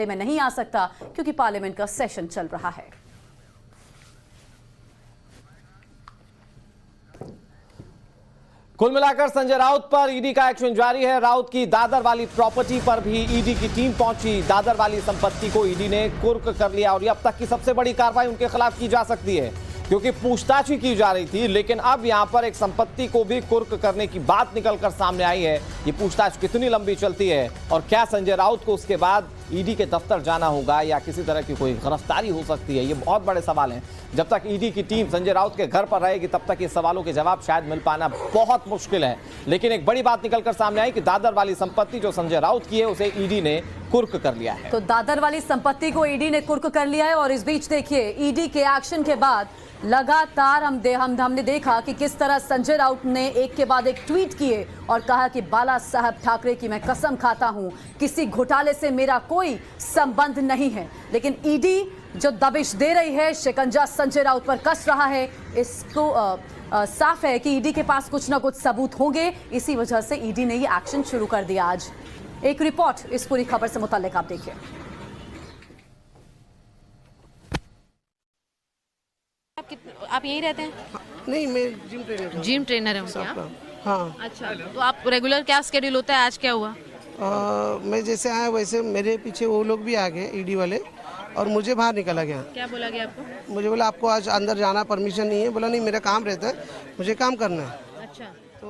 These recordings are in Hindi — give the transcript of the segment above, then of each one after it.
में नहीं आ सकता क्योंकि पार्लियामेंट का सेशन चल रहा है। कुल मिलाकर संजय राउत पर ईडी का एक्शन जारी है। राउत की दादर वाली प्रॉपर्टी पर भी ईडी की टीम पहुंची। दादर वाली संपत्ति को ईडी ने कुर्क कर लिया और ये अब तक की सबसे बड़ी कार्रवाई उनके खिलाफ की जा सकती है, क्योंकि पूछताछ ही की जा रही थी, लेकिन अब यहां पर एक संपत्ति को भी कुर्क करने की बात निकलकर सामने आई है। ये पूछताछ कितनी लंबी चलती है और क्या संजय राउत को उसके बाद ईडी के दफ्तर जाना होगा या किसी तरह की कोई गिरफ्तारी हो सकती है, ये बहुत बड़े सवाल हैं। जब तक ईडी की टीम संजय राउत के घर पर रहेगी तब तक ये सवालों के जवाब शायद मिल पाना बहुत मुश्किल है। लेकिन एक बड़ी बात निकलकर सामने आई कि दादर वाली संपत्ति जो संजय राउत की है उसे ईडी ने कुर्क कर लिया है। तो दादर वाली संपत्ति को ईडी ने कुर्क कर लिया है और इस बीच देखिए ईडी के एक्शन के बाद लगातार हमने देखा कि किस तरह संजय राउत ने एक के बाद एक ट्वीट किए और कहा कि बाला साहब ठाकरे की मैं कसम खाता हूं, किसी घोटाले से मेरा कोई संबंध नहीं है। लेकिन ईडी जो दबिश दे रही है, शिकंजा संजय राउत पर कस रहा है, इसको साफ है कि ईडी के पास कुछ ना कुछ सबूत होंगे। इसी वजह से ईडी ने ये एक्शन शुरू कर दिया। आज एक रिपोर्ट इस पूरी खबर से मुताल्लिक आप देखिए। आप यहीं रहते हैं? नहीं, मैं जिम ट्रेनर हूँ। जिम ट्रेनर हैं क्या? हाँ। अच्छा, तो आप रेगुलर क्या स्केड्यूल होता है? आज क्या हुआ? मैं जैसे आया वैसे मेरे पीछे वो लोग भी आ गए ईडी वाले और मुझे बाहर निकाला गया। क्या बोला गया आपको? मुझे बोला आपको आज अंदर जाना परमिशन नहीं है। बोला नहीं, मेरा काम रहता है, मुझे काम करना है। अच्छा, तो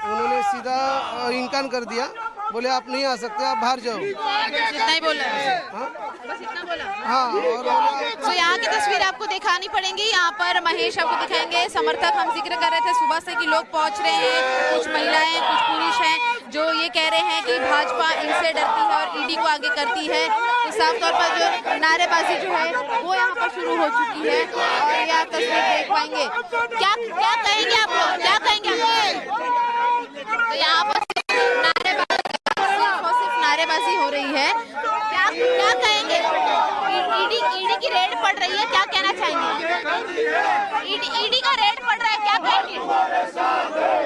उन्होंने सीधा इनकार कर दिया, बोले आप नहीं आ सकते, आप बाहर जाओ। इतना ही बोला? हाँ, बस इतना बोला? हाँ। और तो यहाँ की तस्वीर आपको दिखानी पड़ेंगी। यहाँ पर महेश आपको दिखाएंगे। समर्थक हम जिक्र कर रहे थे सुबह से कि लोग पहुँच रहे हैं, कुछ महिलाएं कुछ पुरुष हैं जो ये कह रहे हैं कि भाजपा इनसे डरती है और ईडी को आगे करती है। तो साफ तौर पर जो नारेबाजी जो है वो यहाँ पर शुरू हो चुकी है और ये आप तस्वीर देख पाएंगे। क्या क्या कहेंगे आप लोग? क्या कहेंगे? तो यहाँ पर नारेबाजी हो रही है। क्या क्या कहेंगे? ईडी की रेड पड़ रही है, क्या कहना चाहेंगे? ईडी का रेड पड़ रहा है, क्या कहेंगे?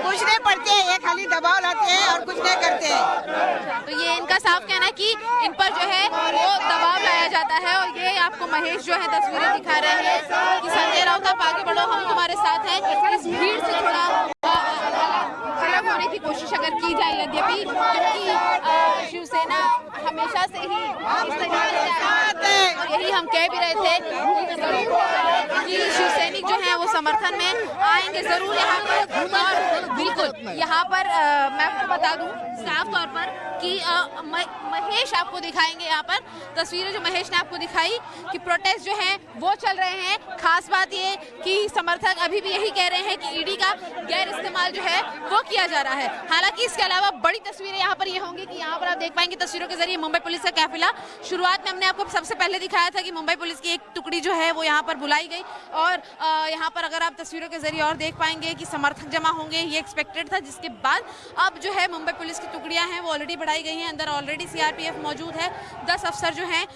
कुछ नहीं पढ़ते हैं, ये खाली दबाव लाते हैं और कुछ नहीं करते हैं। तो ये इनका साफ कहना है कि इन पर जो है वो दबाव लाया जाता है। और ये आपको महेश जो है तस्वीरें दिखा रहे हैं कि संजय राउत आप आगे बढ़ो, हम तुम्हारे साथ हैं। इस भीड़ से थोड़ा अलग होने की कोशिश अगर की जाए, यद्यपि क्योंकि शिवसेना हमेशा से ही इस तरीके से और यही हम कह भी रहे थे कि शिवसैनिक जो हैं वो समर्थन में आएंगे जरूर यहाँ पर। और बिल्कुल यहाँ पर मैं आपको बता दूं साफ तौर पर कि महेश आपको दिखाएंगे यहाँ पर तस्वीरें जो महेश ने आपको दिखाई कि प्रोटेस्ट जो है वो चल रहे हैं। खास बात ये कि समर्थक अभी भी यही कह रहे हैं कि ईडी का गैर इस्तेमाल जो है वो किया जा रहा है। हालांकि इसके अलावा बड़ी तस्वीरें यहाँ पर ये होंगी कि यहाँ पर आप देख पाएंगे तस्वीरों के जरिए मुंबई पुलिस का काफिला। शुरुआत में हमने आपको सबसे पहले दिखाया था कि मुंबई पुलिस की एक टुकड़ी जो है वो यहाँ पर बुलाई गई और यहाँ पर अगर आप तस्वीरों के जरिए और देख पाएंगे कि समर्थक जमा होंगे, ये एक्सपेक्टेड था। जिसके बाद अब जो है मुंबई पुलिस की टुकड़ियां हैं वो ऑलरेडी बढ़ाई गई हैं। अंदर ऑलरेडी सीआरपीएफ मौजूद है। 10 अफसर जो हैं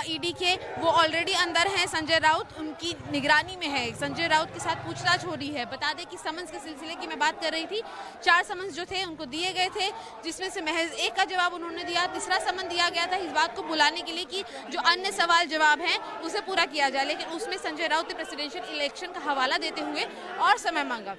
ईडी के वो ऑलरेडी अंदर हैं। संजय राउत उनकी निगरानी में है। संजय राउत के साथ पूछताछ हो रही है। बता दें कि समन्स के सिलसिले की मैं बात कर रही थी। 4 समन्स जो थे उनको दिए गए थे, जिसमें से महज 1 का जवाब उन्होंने दिया। तीसरा समन दिया गया था इस बात को बुलाने के लिए कि जो अन्य सवाल जवाब हैं उसे पूरा किया जाए, लेकिन उसमें संजय राउत ने प्रेसिडेंशियल इलेक्शन का हवाला देते हुए और समय मांगा।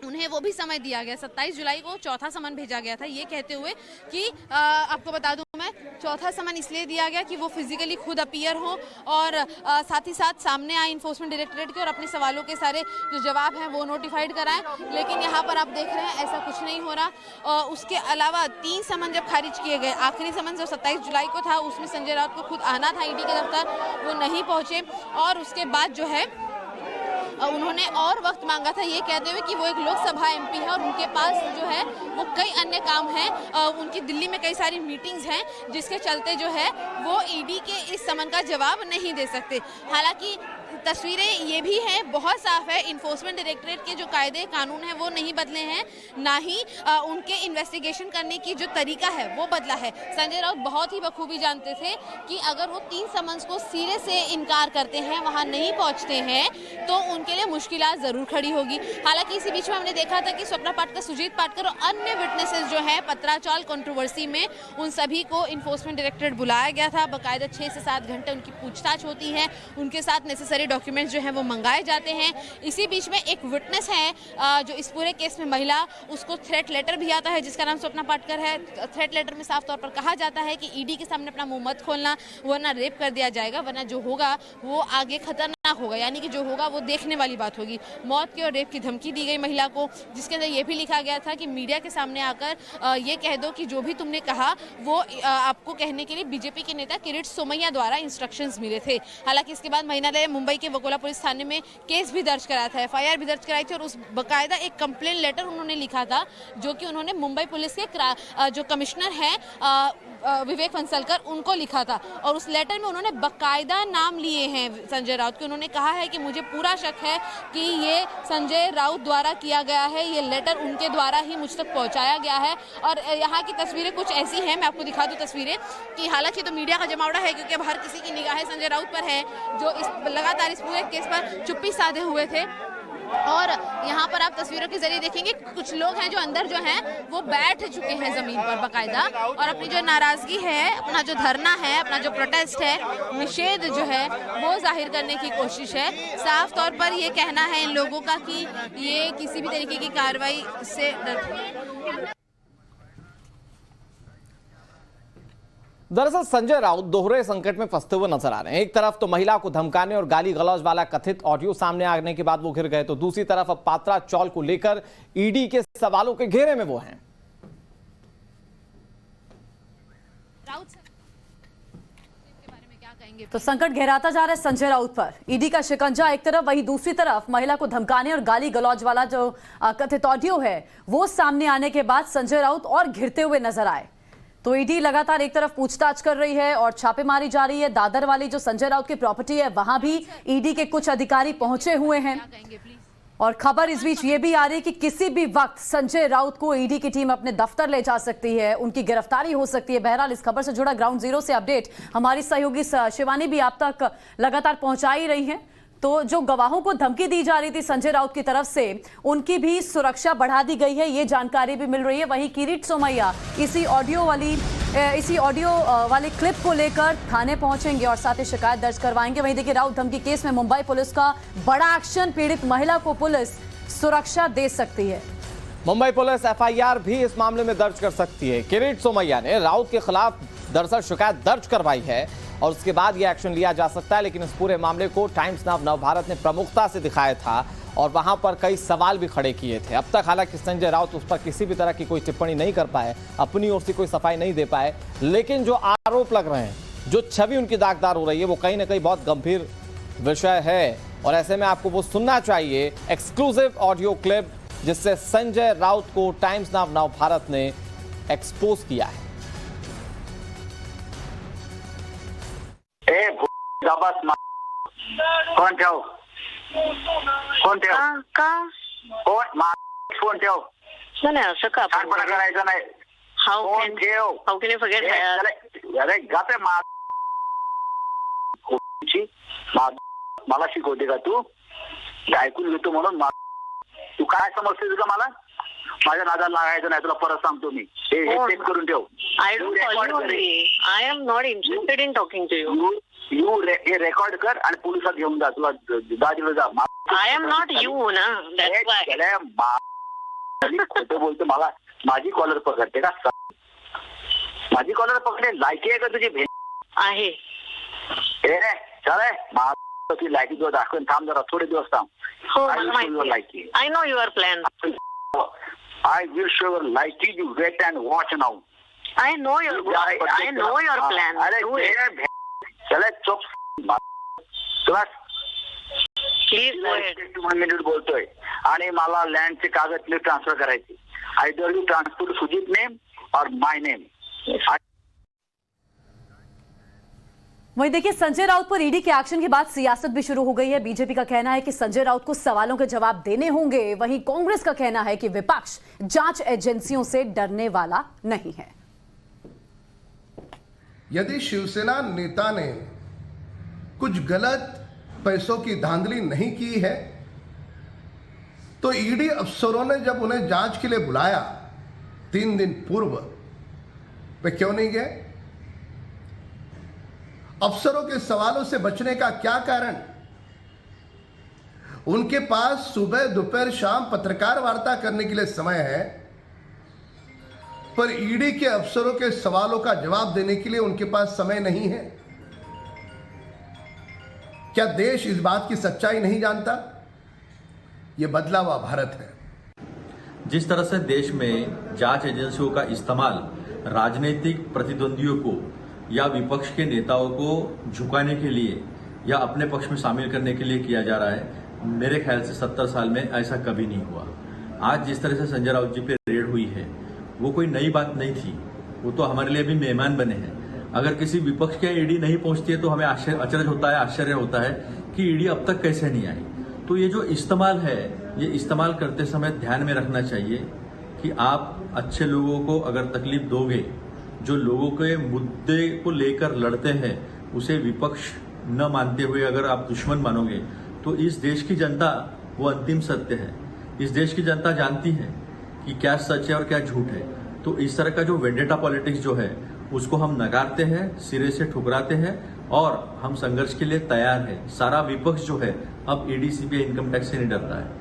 उन्हें वो भी समय दिया गया। 27 जुलाई को चौथा समन भेजा गया था, ये कहते हुए कि आपको बता दूं मैं, चौथा समन इसलिए दिया गया कि वो फिजिकली खुद अपीयर हो और साथ ही साथ सामने आए इन्फोर्समेंट डायरेक्टरेट के और अपने सवालों के सारे जो जवाब हैं वो नोटिफाइड कराएं। लेकिन यहाँ पर आप देख रहे हैं ऐसा कुछ नहीं हो रहा। उसके अलावा 3 समन जब खारिज किए गए, आखिरी समन जो 27 जुलाई को था उसमें संजय राउत को खुद आना था ईडी के दफ्तर, वो नहीं पहुंचे। और उसके बाद जो है उन्होंने और वक्त मांगा था, ये कहते हुए कि वो एक लोकसभा एमपी है और उनके पास जो है वो कई अन्य काम हैं। उनकी दिल्ली में कई सारी मीटिंग्स हैं जिसके चलते जो है वो ईडी के इस समन का जवाब नहीं दे सकते। हालांकि तस्वीरें ये भी हैं, बहुत साफ है, इन्फोर्समेंट डायरेक्टरेट के जो कायदे कानून हैं वो नहीं बदले हैं, ना ही उनके इन्वेस्टिगेशन करने की जो तरीका है वो बदला है। संजय राउत बहुत ही बखूबी जानते थे कि अगर वो 3 समन्स को सिरे से इनकार करते हैं, वहाँ नहीं पहुँचते हैं, तो उनके लिए मुश्किलात ज़रूर खड़ी होगी। हालांकि इसी बीच में हमने देखा था कि स्वप्ना पाटकर, सुजीत पाटकर और अन्य विटनेसेस जो है पत्राचाल कंट्रोवर्सी में, उन सभी को इन्फोर्समेंट डायरेक्टरेट बुलाया गया था। बाकायदा 6 से 7 घंटे उनकी पूछताछ होती है, उनके साथ नेसेसरी डॉक्यूमेंट्स जो हैं वो मंगाए जाते हैं। इसी बीच में एक विटनेस है जो इस पूरे केस में महिला, उसको थ्रेट लेटर भी आता है जिसका नाम स्वप्ना पाटकर है। थ्रेट लेटर में साफ तौर पर कहा जाता है कि ईडी के सामने अपना मुंह मत खोलना, वरना रेप कर दिया जाएगा, वरना जो होगा वो आगे खतरनाक होगा, यानी कि जो होगा वो देखने वाली बात होगी। मौत की और रेप की धमकी दी गई महिला को, जिसके अंदर ये भी लिखा गया था कि मीडिया के सामने आकर ये कह दो कि जो भी तुमने कहा वो आपको कहने के लिए बीजेपी के नेता किरीट सोमैया द्वारा इंस्ट्रक्शंस मिले थे। हालांकि इसके बाद महिला ने मुंबई के वकोला पुलिस थाने में केस भी दर्ज कराया था, FIR भी दर्ज कराई थी, और उस बाकायदा एक कंप्लेन लेटर उन्होंने लिखा था जो कि उन्होंने मुंबई पुलिस के जो कमिश्नर हैं विवेक फंसलकर, उनको लिखा था। और उस लेटर में उन्होंने बाकायदा नाम लिए हैं संजय राउत के। उन्होंने कहा है कि मुझे पूरा शक है कि ये संजय राउत द्वारा किया गया है, ये लेटर उनके द्वारा ही मुझ तक पहुंचाया गया है। और यहाँ की तस्वीरें कुछ ऐसी हैं, मैं आपको दिखा दूं तस्वीरें, कि हालांकि तो मीडिया का जमावड़ा है क्योंकि अब हर किसी की निगाहें संजय राउत पर है, जो लगातार इस पूरे केस पर चुप्पी साधे हुए थे। और यहाँ पर आप तस्वीरों के जरिए देखेंगे कुछ लोग हैं जो अंदर जो हैं वो बैठ चुके हैं जमीन पर बाकायदा, और अपनी जो नाराजगी है, अपना जो धरना है, अपना जो प्रोटेस्ट है, निषेध जो है वो जाहिर करने की कोशिश है। साफ तौर पर ये कहना है इन लोगों का कि ये किसी भी तरीके की कार्रवाई से डरते। दरअसल संजय राउत दोहरे संकट में फंसते हुए नजर आ रहे हैं। एक तरफ तो महिला को धमकाने और गाली गलौज वाला कथित ऑडियो सामने आने के बाद वो घिर गए, तो दूसरी तरफ अब पात्रा चौल को लेकर ईडी के सवालों के घेरे में वो हैं। तो संकट गहराता जा रहा है संजय राउत पर, ईडी का शिकंजा एक तरफ, वहीं दूसरी तरफ महिला को धमकाने और गाली गलौज वाला जो कथित ऑडियो है वो सामने आने के बाद संजय राउत और घिरते हुए नजर आए। तो ईडी लगातार एक तरफ पूछताछ कर रही है और छापेमारी जारी है। दादर वाली जो संजय राउत की प्रॉपर्टी है वहां भी ईडी के कुछ अधिकारी पहुंचे हुए हैं, और खबर इस बीच ये भी आ रही है कि किसी भी वक्त संजय राउत को ईडी की टीम अपने दफ्तर ले जा सकती है, उनकी गिरफ्तारी हो सकती है। बहरहाल इस खबर से जुड़ा ग्राउंड जीरो से अपडेट हमारी सहयोगी शिवानी भी आप तक लगातार पहुंचा ही रही है। तो जो गवाहों को धमकी दी जा रही थी संजय राउत की तरफ से, उनकी भी सुरक्षा बढ़ा दी गई है, ये जानकारी भी मिल रही है। वहीं किरीट सोमैया इसी ऑडियो वाली क्लिप को लेकर थाने पहुंचेंगे और साथ ही शिकायत दर्ज करवाएंगे। वहीं देखिए राउत धमकी केस में मुंबई पुलिस का बड़ा एक्शन, पीड़ित महिला को पुलिस सुरक्षा दे सकती है। मुंबई पुलिस FIR भी इस मामले में दर्ज कर सकती है। किरीट सोमैया ने राउत के खिलाफ दरअसल शिकायत दर्ज करवाई है और उसके बाद यह एक्शन लिया जा सकता है, लेकिन इस पूरे मामले को टाइम्स नाउ नवभारत ने प्रमुखता से दिखाया था और वहां पर कई सवाल भी खड़े किए थे। अब तक हालांकि संजय राउत उस पर किसी भी तरह की कोई टिप्पणी नहीं कर पाए, अपनी ओर से कोई सफाई नहीं दे पाए, लेकिन जो आरोप लग रहे हैं, जो छवि उनकी दागदार हो रही है, वो कहीं ना कहीं बहुत गंभीर विषय है। और ऐसे में आपको वो सुनना चाहिए, एक्सक्लूसिव ऑडियो क्लिप जिससे संजय राउत को टाइम्स नाउ नवभारत ने एक्सपोज किया है। कौन ठेव कोण फोन ठेव नाही असं का छानपणा करायचा नाही. फोन ठेव. हाऊ कॅन यू फॉरगेट अरे गाते मला शिकवते का तू? ऐकून घेतो म्हणून तू काय समजते तुझं? मला माझ्या नादाला लागायचं नाही, तुला परत सांगतो मी. हे चेक करून ठेव. I am not interested in talking to you. हे रेकॉर्ड कर आणि पोलिसात घेऊन जा. तुला दाजीला जा. आय एम नॉट यू ना. खोटं बोलतो. मला माझी कॉलर पकडते का? माझी कॉलर पकडे लायकी आहे का तुझी? भेट आहे. चल तुझी लायकी तुला दाखवून थांब जरा, थोडे दिवस थांब. लायकी. I know your plan. I will show your liking. You wait and watch now. I know your plan. अरे चले चुप. तुला प्लीज गो अहेड. 1 मिनिट बोलतोय आणि मला लँडचे कागद ट्रान्सफर करायचे. Either you transfer Sujit name और माय नेम. वहीं देखिए, संजय राउत पर ईडी के एक्शन के बाद सियासत भी शुरू हो गई है। बीजेपी का कहना है कि संजय राउत को सवालों के जवाब देने होंगे, वहीं कांग्रेस का कहना है कि विपक्ष जांच एजेंसियों से डरने वाला नहीं है। यदि शिवसेना नेता ने कुछ गलत पैसों की धांधली नहीं की है तो ईडी अफसरों ने जब उन्हें जांच के लिए बुलाया 3 दिन पूर्व, वे क्यों नहीं गए? अफसरों के सवालों से बचने का क्या कारण? उनके पास सुबह दोपहर शाम पत्रकार वार्ता करने के लिए समय है, पर ईडी के अफसरों के सवालों का जवाब देने के लिए उनके पास समय नहीं है। क्या देश इस बात की सच्चाई नहीं जानता? यह बदला हुआ भारत है। जिस तरह से देश में जांच एजेंसियों का इस्तेमाल राजनीतिक प्रतिद्वंदियों को या विपक्ष के नेताओं को झुकाने के लिए या अपने पक्ष में शामिल करने के लिए किया जा रहा है, मेरे ख्याल से 70 साल में ऐसा कभी नहीं हुआ। आज जिस तरह से संजय राउत जी पे रेड हुई है वो कोई नई बात नहीं थी, वो तो हमारे लिए भी मेहमान बने हैं। अगर किसी विपक्ष के ईडी नहीं पहुंचती है तो हमें अचरज होता है, आश्चर्य होता है कि ईडी अब तक कैसे नहीं आई। तो ये जो इस्तेमाल है, ये इस्तेमाल करते समय ध्यान में रखना चाहिए कि आप अच्छे लोगों को अगर तकलीफ दोगे, जो लोगों के मुद्दे को लेकर लड़ते हैं, उसे विपक्ष न मानते हुए अगर आप दुश्मन मानोगे तो इस देश की जनता वो अंतिम सत्य है। इस देश की जनता जानती है कि क्या सच है और क्या झूठ है। तो इस तरह का जो वेंडेटा पॉलिटिक्स जो है उसको हम नकारते हैं, सिरे से ठुकराते हैं और हम संघर्ष के लिए तैयार हैं। सारा विपक्ष जो है अब ईडी, सीबीआई, इनकम टैक्स से नहीं डर रहा है।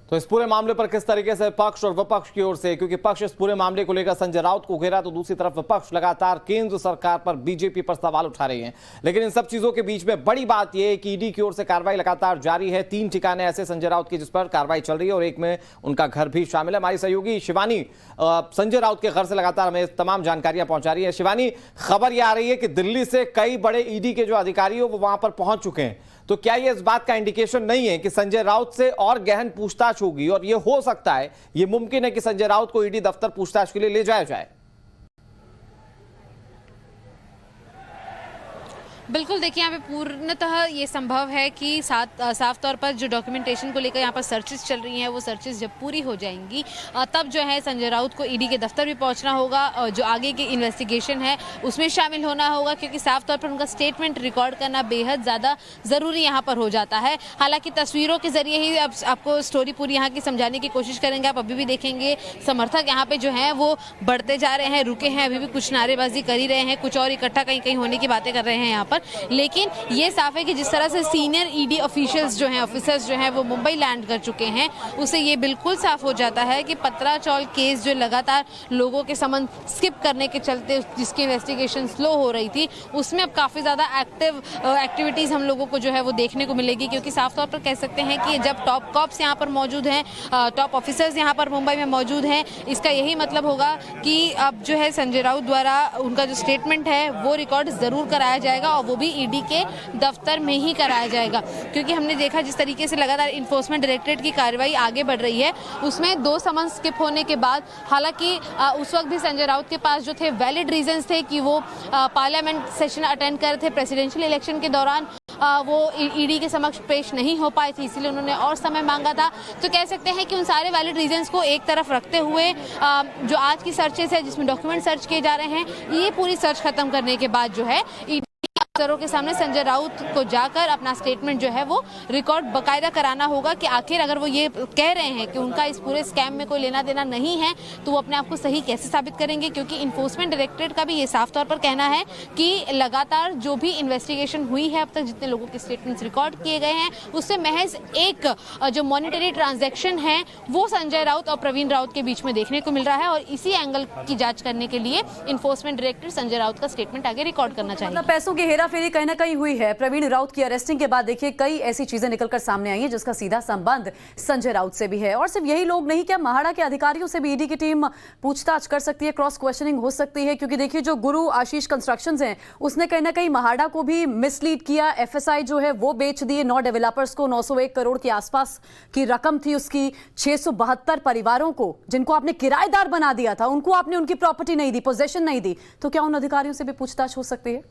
तो इस पूरे मामले पर किस तरीके से पक्ष और विपक्ष की ओर से, क्योंकि पक्ष इस पूरे मामले को लेकर संजय राउत को घेरा तो दूसरी तरफ विपक्ष लगातार केंद्र सरकार पर, बीजेपी पर सवाल उठा रही है। लेकिन इन सब चीजों के बीच में बड़ी बात यह है कि ईडी की ओर से कार्रवाई लगातार जारी है। 3 ठिकाने ऐसे संजय राउत की जिस पर कार्रवाई चल रही है और एक में उनका घर भी शामिल है। हमारी सहयोगी शिवानी संजय राउत के घर से लगातार हमें तमाम जानकारियां पहुंचा रही है। शिवानी, खबर यह आ रही है कि दिल्ली से कई बड़े ईडी के जो अधिकारी हो वो वहां पर पहुंच चुके हैं, तो क्या ये इस बात का इंडिकेशन नहीं है कि संजय राउत से और गहन पूछताछ होगी और ये हो सकता है, ये मुमकिन है कि संजय राउत को ईडी दफ्तर पूछताछ के लिए ले जाया जाए? बिल्कुल, देखिए यहाँ पे पूर्णतः ये संभव है कि साफ तौर पर जो डॉक्यूमेंटेशन को लेकर यहाँ पर सर्चेस चल रही हैं वो सर्चेस जब पूरी हो जाएंगी तब जो है संजय राउत को ईडी के दफ्तर भी पहुँचना होगा और जो आगे की इन्वेस्टिगेशन है उसमें शामिल होना होगा, क्योंकि साफ तौर पर उनका स्टेटमेंट रिकॉर्ड करना बेहद ज़्यादा ज़रूरी यहाँ पर हो जाता है। हालांकि तस्वीरों के जरिए ही अब आपको स्टोरी पूरी यहाँ की समझाने की कोशिश करेंगे। आप अभी भी देखेंगे समर्थक यहाँ पे जो हैं वो बढ़ते जा रहे हैं, रुके हैं, अभी भी कुछ नारेबाजी कर ही रहे हैं, कुछ और इकट्ठा कहीं कहीं होने की बातें कर रहे हैं यहाँ पर। लेकिन ये साफ है कि जिस तरह से सीनियर ईडी ऑफिसर्स जो हैं वो मुंबई लैंड कर चुके हैं, उससे ये बिल्कुल साफ हो जाता है कि पत्राचौल केस जो लगातार लोगों के समन स्किप करने के चलते जिसकी इन्वेस्टिगेशन स्लो हो रही थी, उसमें अब काफ़ी ज़्यादा एक्टिविटीज़ हम लोगों को जो है वो देखने को मिलेगी। क्योंकि साफ तौर पर कह सकते हैं कि जब टॉप कॉप्स यहाँ पर मौजूद हैं, टॉप ऑफिसर्स यहाँ पर मुंबई में मौजूद हैं, इसका यही मतलब होगा कि अब जो है संजय राउत द्वारा उनका जो स्टेटमेंट है वो रिकॉर्ड ज़रूर कराया जाएगा और वो भी ईडी के दफ्तर में ही कराया जाएगा। क्योंकि हमने देखा जिस तरीके से लगातार इन्फोर्समेंट डायरेक्टरेट की कार्रवाई आगे बढ़ रही है, उसमें 2 समन स्किप होने के बाद, हालांकि उस वक्त भी संजय राउत के पास जो थे वैलिड रीजंस थे कि वो पार्लियामेंट सेशन अटेंड कर रहे थे, प्रेसिडेंशियल इलेक्शन के दौरान वो ईडी के समक्ष पेश नहीं हो पाए थे, इसीलिए उन्होंने और समय मांगा था। तो कह सकते हैं कि उन सारे वैलिड रीजंस को एक तरफ रखते हुए जो आज की सर्चेस है जिसमें डॉक्यूमेंट सर्च किए जा रहे हैं, ये पूरी सर्च खत्म करने के बाद जो है अफसरों के सामने संजय राउत को जाकर अपना स्टेटमेंट जो है वो रिकॉर्ड बकायदा कराना होगा कि आखिर अगर वो ये कह रहे हैं कि उनका इस पूरे स्कैम में कोई लेना देना नहीं है तो वो अपने आप को सही कैसे साबित करेंगे। क्योंकि इन्फोर्समेंट डायरेक्टरेट का भी ये साफ तौर पर कहना है कि लगातार जो भी इन्वेस्टिगेशन हुई है अब तक, जितने लोगों के स्टेटमेंट्स रिकॉर्ड किए गए हैं, उससे महज एक जो मॉनिटरी ट्रांजैक्शन है वो संजय राउत और प्रवीण राउत के बीच में देखने को मिल रहा है और इसी एंगल की जांच करने के लिए इन्फोर्समेंट डायरेक्टर संजय राउत का स्टेटमेंट आगे रिकॉर्ड करना चाहिए। पैसों की हेरा हेराफेरी कहीं ना कहीं हुई है। प्रवीण राउत की अरेस्टिंग के बाद देखिए कई ऐसी चीजें निकलकर सामने आई हैं जिसका सीधा संबंध संजय राउत से भी है। और सिर्फ यही लोग नहीं, क्या महाड़ा के अधिकारियों से भी ईडी की टीम पूछताछ कर सकती है, क्रॉस क्वेश्चनिंग हो सकती है? क्योंकि देखिए जो गुरु आशीष कंस्ट्रक्शंस हैं उसने कहीं ना कहीं महाड़ा को भी मिसलीड किया। एफएसआई जो है वो बेच दिए 9 डेवलपर्स को। 901 करोड़ के आसपास की रकम थी उसकी। 672 परिवारों को जिनको आपने किराएदार बना दिया था उनको आपने उनकी प्रॉपर्टी नहीं दी, पोजेशन नहीं दी, तो क्या उन अधिकारियों से भी पूछताछ हो सकती है?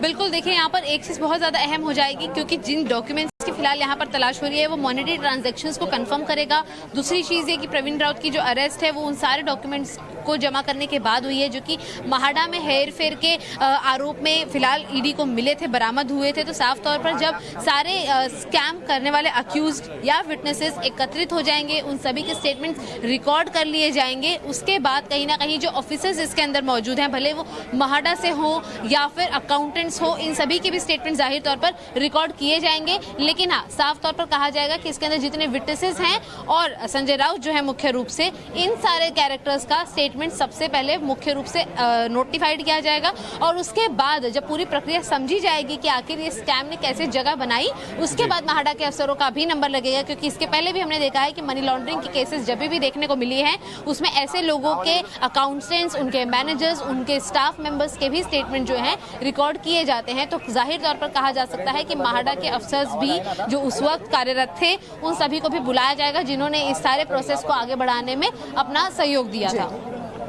बिल्कुल, देखिए यहाँ पर एक चीज़ बहुत ज़्यादा अहम हो जाएगी, क्योंकि जिन डॉक्यूमेंट्स की फिलहाल यहाँ पर तलाश हो रही है वो मॉनेटरी ट्रांजैक्शंस को कंफर्म करेगा। दूसरी चीज़ ये कि प्रवीण राउत की जो अरेस्ट है वो उन सारे डॉक्यूमेंट्स को जमा करने के बाद हुई है जो कि महाड़ा में हेर फेर के आरोप में फिलहाल ईडी को मिले थे, बरामद हुए थे। तो साफ तौर पर जब सारे स्कैम करने वाले अक्यूज्ड या विटनेसेस एकत्रित हो जाएंगे, उन सभी के स्टेटमेंट्स रिकॉर्ड कर लिए जाएंगे, उसके बाद कहीं ना कहीं जो ऑफिसर्स इसके अंदर मौजूद हैं, भले वो महाड़ा से हो या फिर अकाउंटेंट्स हो, इन सभी के भी स्टेटमेंट जाहिर तौर पर रिकॉर्ड किए जाएंगे। लेकिन हाँ, साफ तौर पर कहा जाएगा कि इसके अंदर जितने विटनेसेस हैं और संजय राउत जो है मुख्य रूप से, इन सारे कैरेक्टर्स का स्टेटमेंट सबसे पहले मुख्य रूप से नोटिफाइड किया जाएगा। और उसके बाद जब पूरी प्रक्रिया समझी जाएगी कि आखिर ये स्कैम ने कैसे जगह बनाई, उसके बाद महाड़ा के अफसरों का भी नंबर लगेगा। क्योंकि इसके पहले भी हमने देखा है कि मनी लॉन्ड्रिंग के केसेस जब भी देखने को मिली हैं उसमें ऐसे लोगों के अकाउंटेंट्स, उनके मैनेजर्स, उनके स्टाफ मेंबर्स के भी स्टेटमेंट जो हैं रिकॉर्ड किए जाते हैं। तो जाहिर तौर पर कहा जा सकता है कि महाड़ा के अफसर्स भी जो उस वक्त कार्यरत थे उन सभी को भी बुलाया जाएगा जिन्होंने इस सारे प्रोसेस को आगे बढ़ाने में अपना सहयोग दिया था।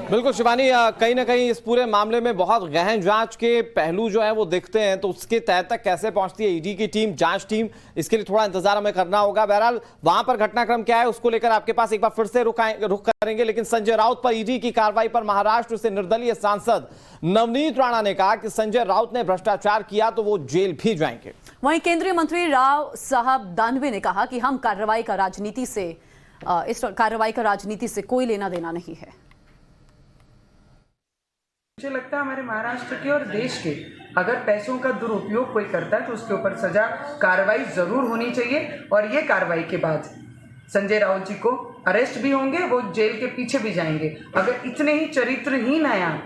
बिल्कुल शिवानी, कहीं ना कहीं इस पूरे मामले में बहुत गहन जांच के पहलू जो है वो दिखते हैं, तो उसके तह तक कैसे पहुंचती है ईडी की टीम, जांच टीम, इसके लिए थोड़ा इंतजार हमें करना होगा। बहरहाल वहां पर घटनाक्रम क्या है उसको लेकर आपके पास एक बार फिर से रुख करेंगे। लेकिन संजय राउत पर ईडी की कार्रवाई पर महाराष्ट्र से निर्दलीय सांसद नवनीत राणा ने कहा कि संजय राउत ने भ्रष्टाचार किया तो वो जेल भी जाएंगे। वहीं केंद्रीय मंत्री राव साहब दानवे ने कहा कि हम इस कार्रवाई का राजनीति से कोई लेना देना नहीं है। मुझे लगता है हमारे महाराष्ट्र के और देश के अगर पैसों का दुरुपयोग कोई करता है तो उसके ऊपर सजा कार्रवाई जरूर होनी चाहिए। और ये कार्रवाई के बाद संजय राउत जी को अरेस्ट भी होंगे, वो जेल के पीछे भी जाएंगे। अगर इतने ही चरित्रहीन है,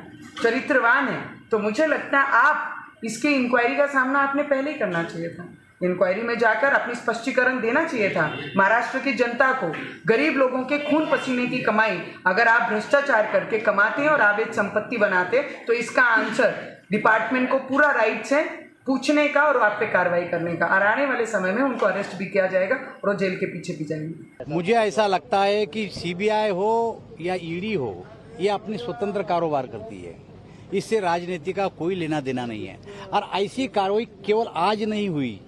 चरित्रवान है, तो मुझे लगता है आप इसकी इंक्वायरी का सामना आपने पहले ही करना चाहिए था। इंक्वायरी में जाकर अपनी स्पष्टीकरण देना चाहिए था महाराष्ट्र की जनता को। गरीब लोगों के खून पसीने की कमाई अगर आप भ्रष्टाचार करके कमाते हैं और अवैध संपत्ति बनाते, तो इसका आंसर डिपार्टमेंट को पूरा राइट्स है पूछने का और आप पे कार्रवाई करने का। और आने वाले समय में उनको अरेस्ट भी किया जाएगा और वो जेल के पीछे भी जाएंगे। मुझे ऐसा लगता है कि सीबीआई हो या ईडी हो, ये अपनी स्वतंत्र कारोबार करती है, इससे राजनीति का कोई लेना देना नहीं है। और ऐसी कार्रवाई केवल आज नहीं हुई,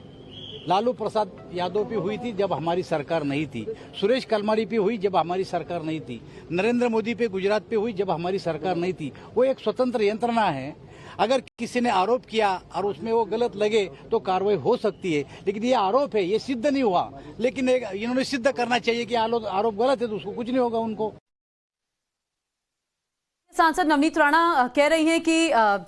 लालू प्रसाद यादव पे हुई थी जब हमारी सरकार नहीं थी, सुरेश कलमाड़ी पे हुई जब हमारी सरकार नहीं थी, नरेंद्र मोदी पे गुजरात पे हुई जब हमारी सरकार नहीं थी। वो एक स्वतंत्र यंत्रणा है। अगर किसी ने आरोप किया और उसमें वो गलत लगे तो कार्रवाई हो सकती है, लेकिन ये आरोप है, ये सिद्ध नहीं हुआ। लेकिन इन्होंने सिद्ध करना चाहिए कि आरोप गलत है तो उसको कुछ नहीं होगा उनको। सांसद नवनीत राणा कह रही हैं कि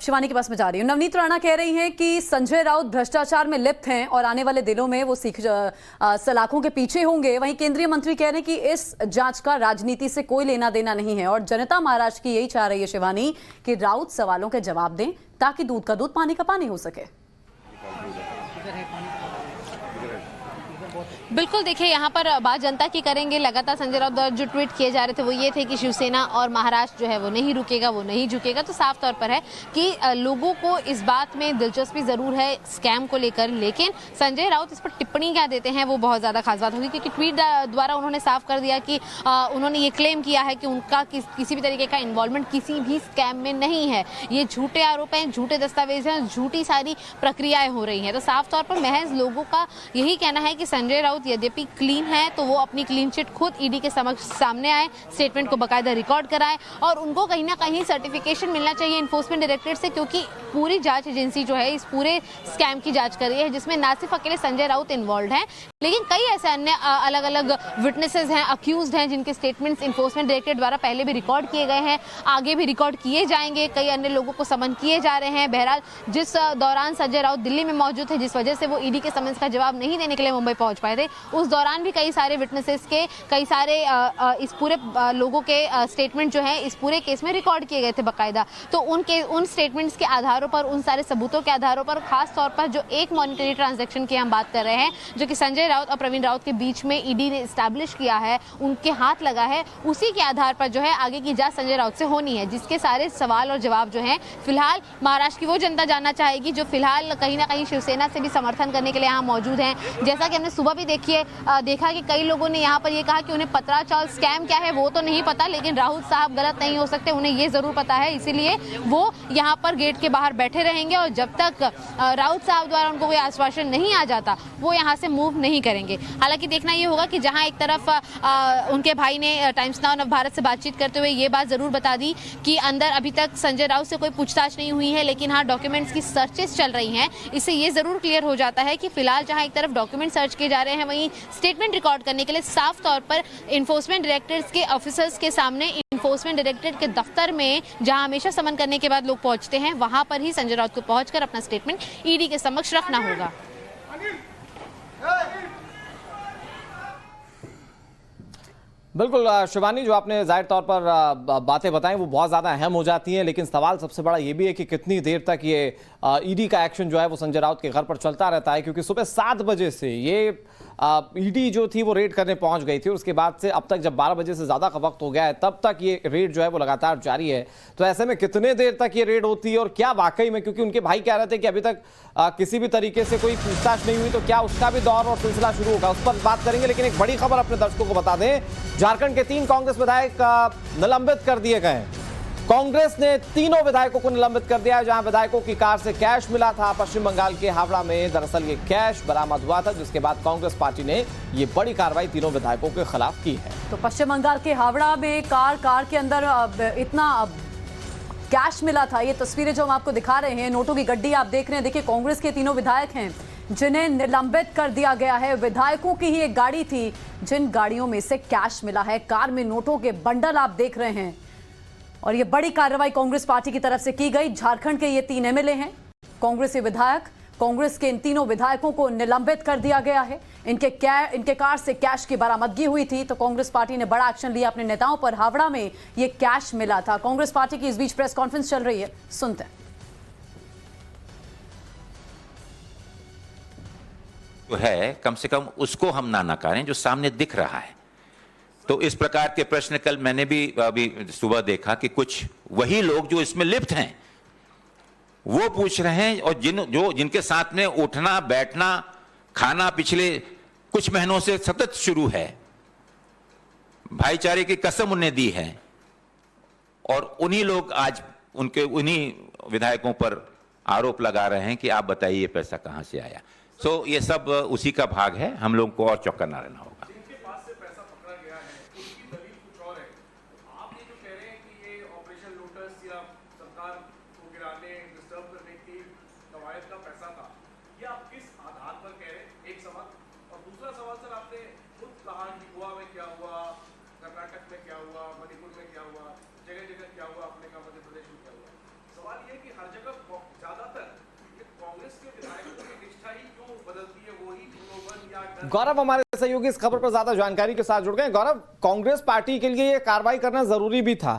शिवानी के पास मैं जा रही हूं। नवनीत राणा कह रही हैं कि संजय राउत भ्रष्टाचार में लिप्त हैं और आने वाले दिनों में वो सलाखों के पीछे होंगे। वहीं केंद्रीय मंत्री कह रहे हैं कि इस जांच का राजनीति से कोई लेना देना नहीं है और जनता महाराष्ट्र की यही चाह रही है शिवानी कि राउत सवालों के जवाब दें ताकि दूध का दूध पानी का पानी हो सके। बिल्कुल, देखिए यहाँ पर बात जनता की करेंगे। लगातार संजय राउत द्वारा जो ट्वीट किए जा रहे थे वो ये थे कि शिवसेना और महाराष्ट्र जो है वो नहीं रुकेगा, वो नहीं झुकेगा। तो साफ तौर पर है कि लोगों को इस बात में दिलचस्पी जरूर है स्कैम को लेकर, लेकिन संजय राउत इस पर टिप्पणी क्या देते हैं वो बहुत ज़्यादा खास बात होगी। क्योंकि ट्वीट द्वारा उन्होंने साफ कर दिया कि उन्होंने ये क्लेम किया है कि उनका किसी भी तरीके का इन्वॉल्वमेंट किसी भी स्कैम में नहीं है। ये झूठे आरोप हैं, झूठे दस्तावेज हैं, झूठी सारी प्रक्रियाएं हो रही हैं। तो साफ तौर पर महज लोगों का यही कहना है कि संजय राउत यद्यपि क्लीन है तो वो अपनी क्लीन चिट खुद ईडी के समक्ष सामने आए, स्टेटमेंट को बाकायदा रिकॉर्ड कराएं और उनको कहीं ना कहीं सर्टिफिकेशन मिलना चाहिए इन्फोर्समेंट डायरेक्टरेट से। क्योंकि पूरी जांच एजेंसी जो है इस पूरे स्कैम की जांच कर रही है, जिसमें ना सिर्फ अकेले संजय राउत इन्वॉल्व हैं, लेकिन कई ऐसे अन्य अलग अलग विटनेसेस हैं, अक्यूज्ड हैं, जिनके स्टेटमेंट्स इन्फोर्समेंट डायरेक्टरेट द्वारा पहले भी रिकॉर्ड किए गए हैं, आगे भी रिकॉर्ड किए जाएंगे। कई अन्य लोगों को समन किए जा रहे हैं। बहरहाल जिस दौरान संजय राउत दिल्ली में मौजूद थे, जिस वजह से वो ईडी के समन्स का जवाब नहीं देने के लिए मुंबई पहुंच पाए थे, उस दौरान भी कई सारे विटनेसेस के कई सारे इस पूरे लोगों के स्टेटमेंट जो है इस पूरे केस में रिकॉर्ड किए गए थे बाकायदा। तो उन स्टेटमेंट्स के आधारों पर, उन सारे सबूतों के आधारों पर, खास तौर पर जो एक मॉनिटरी ट्रांजैक्शन की हम बात कर रहे हैं जो कि संजय राउत और प्रवीण राउत के बीच में ईडी ने एस्टैब्लिश किया है, उनके हाथ लगा है, उसी के आधार पर जो है आगे की जांच संजय राउत से होनी है, जिसके सारे सवाल और जवाब जो हैं फिलहाल महाराष्ट्र की वो जनता जानना चाहेगी जो फिलहाल कहीं ना कहीं शिवसेना से भी समर्थन करने के लिए यहाँ मौजूद हैं। जैसा कि हमने सुबह भी देखा कि कई लोगों ने यहाँ पर ये कहा कि उन्हें पत्राचार स्कैम क्या है वो तो नहीं पता, लेकिन राउत साहब गलत नहीं हो सकते, उन्हें ये जरूर पता है, इसीलिए वो यहाँ पर गेट के बाहर बैठे रहेंगे और जब तक राउत साहब द्वारा उनको कोई आश्वासन नहीं आ जाता वो यहाँ से मूव नहीं करेंगे। हालांकि देखना ये होगा कि जहाँ एक तरफ उनके भाई ने टाइम्स नाउ भारत से बातचीत करते हुए ये बात जरूर बता दी कि अंदर अभी तक संजय राउत से कोई पूछताछ नहीं हुई है, लेकिन हाँ डॉक्यूमेंट्स की सर्चेस चल रही हैं। इससे ये जरूर क्लियर हो जाता है कि फिलहाल जहाँ एक तरफ डॉक्यूमेंट सर्च किए जा रहे हैं वहीं स्टेटमेंट रिकॉर्ड करने के लिए साफ तौर पर इन्फोर्समेंट डायरेक्टरेट के ऑफिसर्स के सामने, इन्फोर्समेंट डायरेक्टरेट के दफ्तर में जहां हमेशा समन करने के बाद लोग पहुंचते हैं वहां पर ही संजय राउत को पहुंचकर अपना स्टेटमेंट ईडी के समक्ष रखना होगा। बिल्कुल शिवानी, जो आपने जाहिर तौर पर बातें बताई वो बहुत ज़्यादा अहम हो जाती हैं, लेकिन सवाल सबसे बड़ा ये भी है कि कितनी देर तक ये ईडी का एक्शन जो है वो संजय राउत के घर पर चलता रहता है, क्योंकि सुबह 7 बजे से ये ईडी जो थी वो रेड करने पहुंच गई थी और उसके बाद से अब तक जब 12 बजे से ज़्यादा का वक्त हो गया है तब तक ये रेड जो है वो लगातार जारी है। तो ऐसे में कितने देर तक ये रेड होती है और क्या वाकई में, क्योंकि उनके भाई कह रहे थे कि अभी तक किसी भी तरीके से कोई पूछताछ नहीं हुई, तो क्या उसका भी दौर और सिलसिला शुरू होगा, उस पर बात करेंगे। लेकिन एक बड़ी खबर अपने दर्शकों को बता दें, झारखंड के 3 कांग्रेस विधायक निलंबित कर दिए गए हैं। कांग्रेस ने तीनों विधायकों को निलंबित कर दिया है। जहां विधायकों की कार से कैश मिला था पश्चिम बंगाल के हावड़ा में, दरअसल ये कैश बरामद हुआ था, जिसके बाद कांग्रेस पार्टी ने ये बड़ी कार्रवाई तीनों विधायकों के खिलाफ की है। तो पश्चिम बंगाल के हावड़ा में कार के अंदर इतना कैश मिला था। ये तस्वीरें जो हम आपको दिखा रहे हैं, नोटों की गड्डी आप देख रहे हैं। देखिए, कांग्रेस के तीनों विधायक हैं जिन्हें निलंबित कर दिया गया है। विधायकों की ही एक गाड़ी थी जिन गाड़ियों में से कैश मिला है। कार में नोटों के बंडल आप देख रहे हैं और ये बड़ी कार्रवाई कांग्रेस पार्टी की तरफ से की गई। झारखंड के ये 3 एमएलए हैं कांग्रेसी विधायक। कांग्रेस के इन तीनों विधायकों को निलंबित कर दिया गया है। इनके कार से कैश की बरामदगी हुई थी, तो कांग्रेस पार्टी ने बड़ा एक्शन लिया अपने नेताओं पर। हावड़ा में ये कैश मिला था। कांग्रेस पार्टी की इस बीच प्रेस कॉन्फ्रेंस चल रही है, सुनते हैं। जो है कम से कम उसको हम ना नकारें जो सामने दिख रहा है। तो इस प्रकार के प्रश्न कल मैंने भी अभी सुबह देखा कि कुछ वही लोग जो इसमें लिप्त हैं वो पूछ रहे हैं, और जिनके साथ में उठना बैठना खाना पिछले कुछ महीनों से सतत शुरू है, भाईचारे की कसम उन्हें दी है, और उन्हीं लोग आज उन्हीं विधायकों पर आरोप लगा रहे हैं कि आप बताइए ये पैसा कहां से आया। सो ये सब उसी का भाग है, हम लोगों को और चौकन्ना रहना होगा। गौरव हमारे सहयोगी इस खबर पर ज्यादा जानकारी के साथ जुड़ गए। गौरव, कांग्रेस पार्टी के लिए ये कार्रवाई करना जरूरी भी था,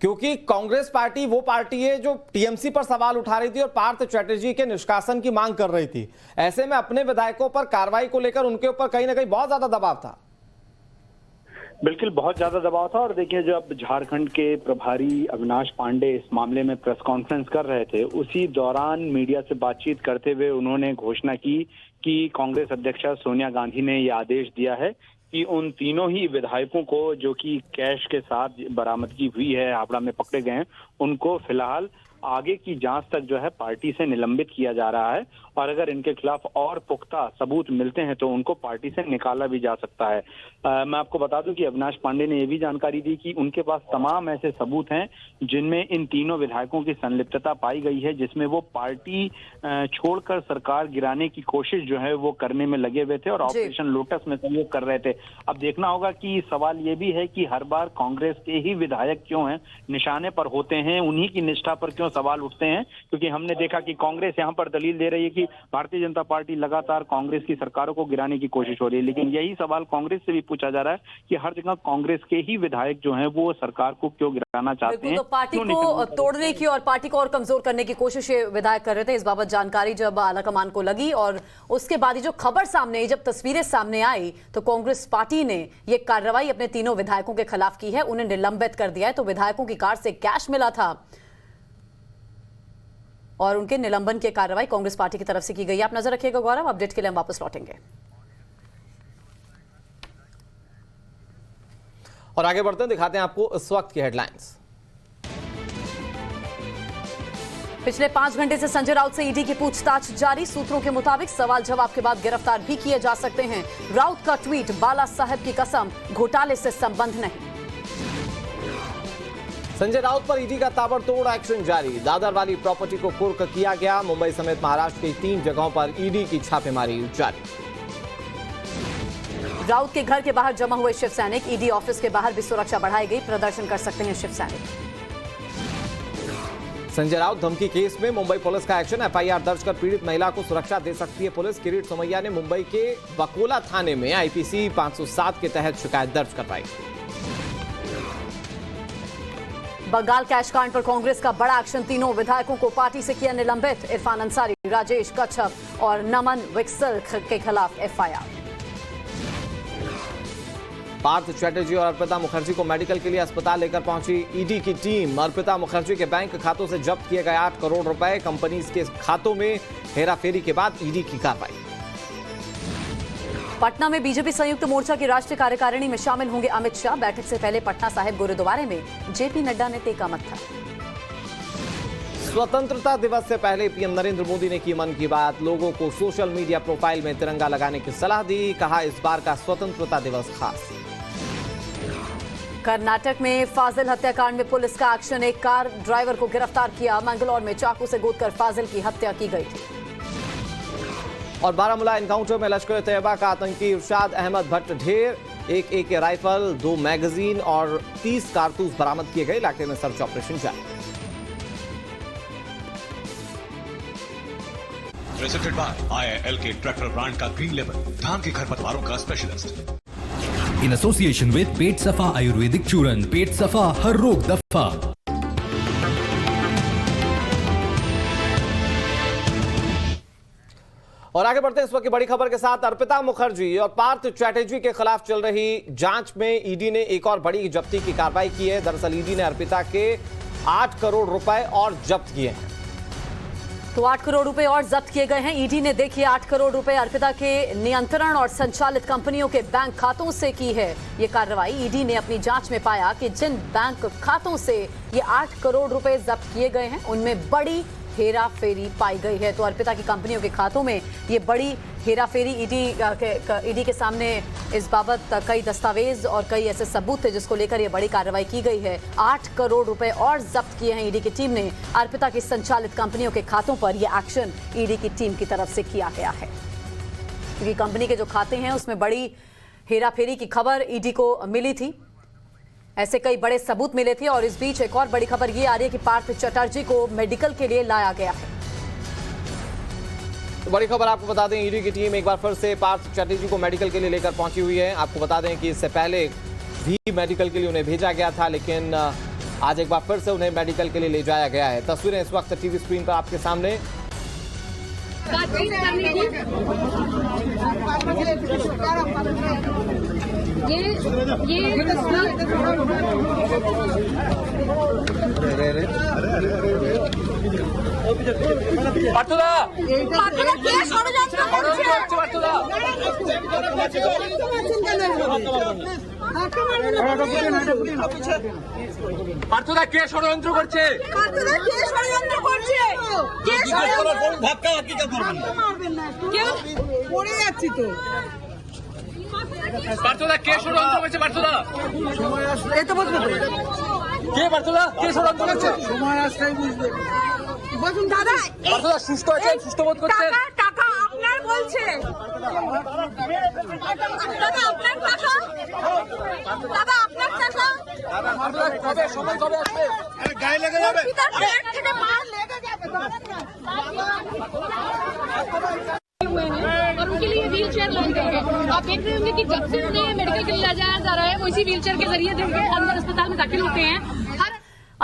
क्योंकि कांग्रेस पार्टी वो पार्टी है जो टीएमसी पर सवाल उठा रही थी और पार्थ चैटर्जी के निष्कासन की मांग कर रही थी। ऐसे में अपने विधायकों पर कार्रवाई को लेकर उनके ऊपर कहीं ना कहीं बहुत ज्यादा दबाव था। बिल्कुल, बहुत ज्यादा दबाव था। और देखिए, जब झारखंड के प्रभारी अविनाश पांडे इस मामले में प्रेस कॉन्फ्रेंस कर रहे थे, उसी दौरान मीडिया से बातचीत करते हुए उन्होंने घोषणा की कि कांग्रेस अध्यक्षा सोनिया गांधी ने यह आदेश दिया है कि उन तीनों ही विधायकों को जो कि कैश के साथ बरामदगी हुई है, हावड़ा में पकड़े गए हैं, उनको फिलहाल आगे की जांच तक जो है पार्टी से निलंबित किया जा रहा है, और अगर इनके खिलाफ और पुख्ता सबूत मिलते हैं तो उनको पार्टी से निकाला भी जा सकता है। मैं आपको बता दूं कि अविनाश पांडे ने यह भी जानकारी दी कि उनके पास तमाम ऐसे सबूत हैं जिनमें इन तीनों विधायकों की संलिप्तता पाई गई है, जिसमें वो पार्टी छोड़कर सरकार गिराने की कोशिश जो है वो करने में लगे हुए थे और ऑपरेशन लोटस में सहयोग कर रहे थे। अब देखना होगा कि सवाल ये भी है कि हर बार कांग्रेस के ही विधायक क्यों हैं निशाने पर होते हैं, उन्हीं की निष्ठा पर क्यों क्यों सवाल उठते हैं, क्योंकि हमने देखा कि कांग्रेस यहाँ पर दलील दे रही है कि भारतीय जनता पार्टी लगातार कांग्रेस की सरकारों को गिराने की कोशिश हो रही है, लेकिन यही सवाल कांग्रेस से भी पूछा जा रहा है कि हर जगह कांग्रेस के ही विधायक जो हैं वो सरकार को क्यों गिराना चाहते हैं। तो पार्टी को तोड़ने की और पार्टी को और कमजोर करने की कोशिश ये विधायक कर रहे थे। इस बाबत जानकारी जब आलाकमान को लगी और उसके बाद ही जो खबर सामने आई, जब तस्वीरें सामने आई, तो कांग्रेस पार्टी ने ये कार्रवाई अपने तीनों विधायकों के खिलाफ की है, उन्हें निलंबित कर दिया है। तो विधायकों की कार से कैश मिला था और उनके निलंबन की कार्रवाई कांग्रेस पार्टी की तरफ से की गई है। आप नजर रखिएगा गौरव, अपडेट के लिए हम वापस लौटेंगे और आगे बढ़ते हैं, दिखाते हैं आपको इस वक्त की हेडलाइंस। पिछले 5 घंटे से संजय राउत से ईडी की पूछताछ जारी। सूत्रों के मुताबिक सवाल जवाब के बाद गिरफ्तार भी किए जा सकते हैं। राउत का ट्वीट, बाला साहब की कसम, घोटाले से संबंध नहीं। संजय राउत पर ईडी का ताबड़तोड़ एक्शन जारी। दादर वाली प्रॉपर्टी को कुर्क किया गया। मुंबई समेत महाराष्ट्र की 3 जगहों पर ईडी की छापेमारी जारी। राउत के घर के बाहर जमा हुए शिव सैनिक, ईडी ऑफिस के बाहर भी सुरक्षा बढ़ाई गई। प्रदर्शन कर सकते हैं शिव सैनिक। संजय राउत धमकी केस में मुंबई पुलिस का एक्शन। एफआईआर दर्ज कर पीड़ित महिला को सुरक्षा दे सकती है पुलिस। किरीट सोमैया ने मुंबई के बकोला थाने में आईपीसी 507 के तहत शिकायत दर्ज करवाई। बंगाल कैश कांड पर कांग्रेस का बड़ा एक्शन। तीनों विधायकों को पार्टी से किया निलंबित। इरफान अंसारी, राजेश कच्छप और नमन विक्सल के खिलाफ एफआईआर। पार्थ चैटर्जी और अर्पिता मुखर्जी को मेडिकल के लिए अस्पताल लेकर पहुंची ईडी की टीम। अर्पिता मुखर्जी के बैंक खातों से जब्त किए गए 8 करोड़ रुपए। कंपनीज के खातों में हेराफेरी के बाद ईडी की कार्रवाई। पटना में बीजेपी संयुक्त मोर्चा की राष्ट्रीय कार्यकारिणी में शामिल होंगे अमित शाह। बैठक से पहले पटना साहिब गुरुद्वारे में जेपी नड्डा ने टेका मत्था। स्वतंत्रता दिवस से पहले पीएम नरेंद्र मोदी ने की मन की बात। लोगों को सोशल मीडिया प्रोफाइल में तिरंगा लगाने की सलाह दी। कहा, इस बार का स्वतंत्रता दिवस खास। कर्नाटक में फाजिल हत्याकांड में पुलिस का एक्शन। एक कार ड्राइवर को गिरफ्तार किया। मंगलौर में चाकू से गोदकर फाजिल की हत्या की गई थी। और बारामूला एनकाउंटर में लश्कर तैयबा का आतंकी इरशाद अहमद भट्ट ढेर। एक AK राइफल, 2 मैगजीन और 30 कारतूस बरामद किए गए। इलाके में सर्च ऑपरेशन जारी। प्रेजेंटेड बाय IIL के ट्रैक्टर ब्रांड का ग्रीन लेवल, धान के खरपतवारों का स्पेशलिस्ट। In association with पेट सफा आयुर्वेदिक चूर्ण, पेट सफा हर रोग दफा। और आगे बढ़ते हैं इस वक्त की बड़ी खबर के साथ। अर्पिता मुखर्जी और पार्थ चैटर्जी के खिलाफ चल रही जांच में ईडी ने एक और बड़ी जब्ती की कार्रवाई की है। दरअसल ईडी ने अर्पिता के 8 करोड़ रुपए और जब्त किए हैं। तो 8 करोड़ रुपए और जब्त किए गए हैं। ईडी ने देखिए 8 करोड़ रुपए अर्पिता के नियंत्रण और संचालित कंपनियों के बैंक खातों से की है ये कार्रवाई। ईडी ने अपनी जांच में पाया कि जिन बैंक खातों से ये 8 करोड़ रुपए जब्त किए गए हैं उनमें बड़ी हेरा फेरी पाई गई है। तो अर्पिता की कंपनियों के खातों में ये बड़ी हेरा फेरी ईडी के सामने इस बाबत कई दस्तावेज और कई ऐसे सबूत थे जिसको लेकर ये बड़ी कार्रवाई की गई है। 8 करोड़ रुपए और जब्त किए हैं ईडी की टीम ने। अर्पिता की संचालित कंपनियों के खातों पर यह एक्शन ईडी की टीम की तरफ से किया गया है, क्योंकि कंपनी के जो खाते हैं उसमें बड़ी हेरा फेरी की खबर ईडी को मिली थी। ऐसे कई बड़े सबूत मिले थे। और इस बीच एक और बड़ी खबर ये आ रही है कि पार्थ चटर्जी को मेडिकल के लिए लाया गया है। तो बड़ी खबर आपको बता दें, ईडी की टीम एक बार फिर से पार्थ चटर्जी को मेडिकल के लिए लेकर पहुंची हुई है। आपको बता दें कि इससे पहले भी मेडिकल के लिए उन्हें भेजा गया था, लेकिन आज एक बार फिर से उन्हें मेडिकल के लिए ले जाया गया है। तस्वीरें इस वक्त टीवी स्क्रीन पर आपके सामने। পার্থদা কে ষড়যন্ত্র করছে? পার্থদা কে ষড়যন্ত্র করছে? কে ষড়যন্ত্র? ধাক্কা কি করবেন না? কেউ পড়ে যাচ্ছি তো। পার্থদা কে ষড়যন্ত্র করছে? পার্থদা সময় আসলে এই তো বুঝবে তো। কে পার্থদা কে ষড়যন্ত্র করছে? সময় আসলেই বুঝবে। বলুন দাদা, পার্থদা সুস্থ আছেন? সুস্থ বোধ করছেন? টাকা আপনার বলছে দাদা আপনার টাকা দাদা আপনার টাকা কবে সময় কবে আসবে গায়ে লেগে যাবে পিতার পেট থেকে মার লেগে যাবে और उनके लिए व्हील चेयर लॉन्च करेंगे। आप देख रहे होंगे कि जब से उन्हें मेडिकल के लिए लाया जा रहा है वो इसी व्हील चेयर के जरिए देंगे अंदर अस्पताल में दाखिल होते हैं।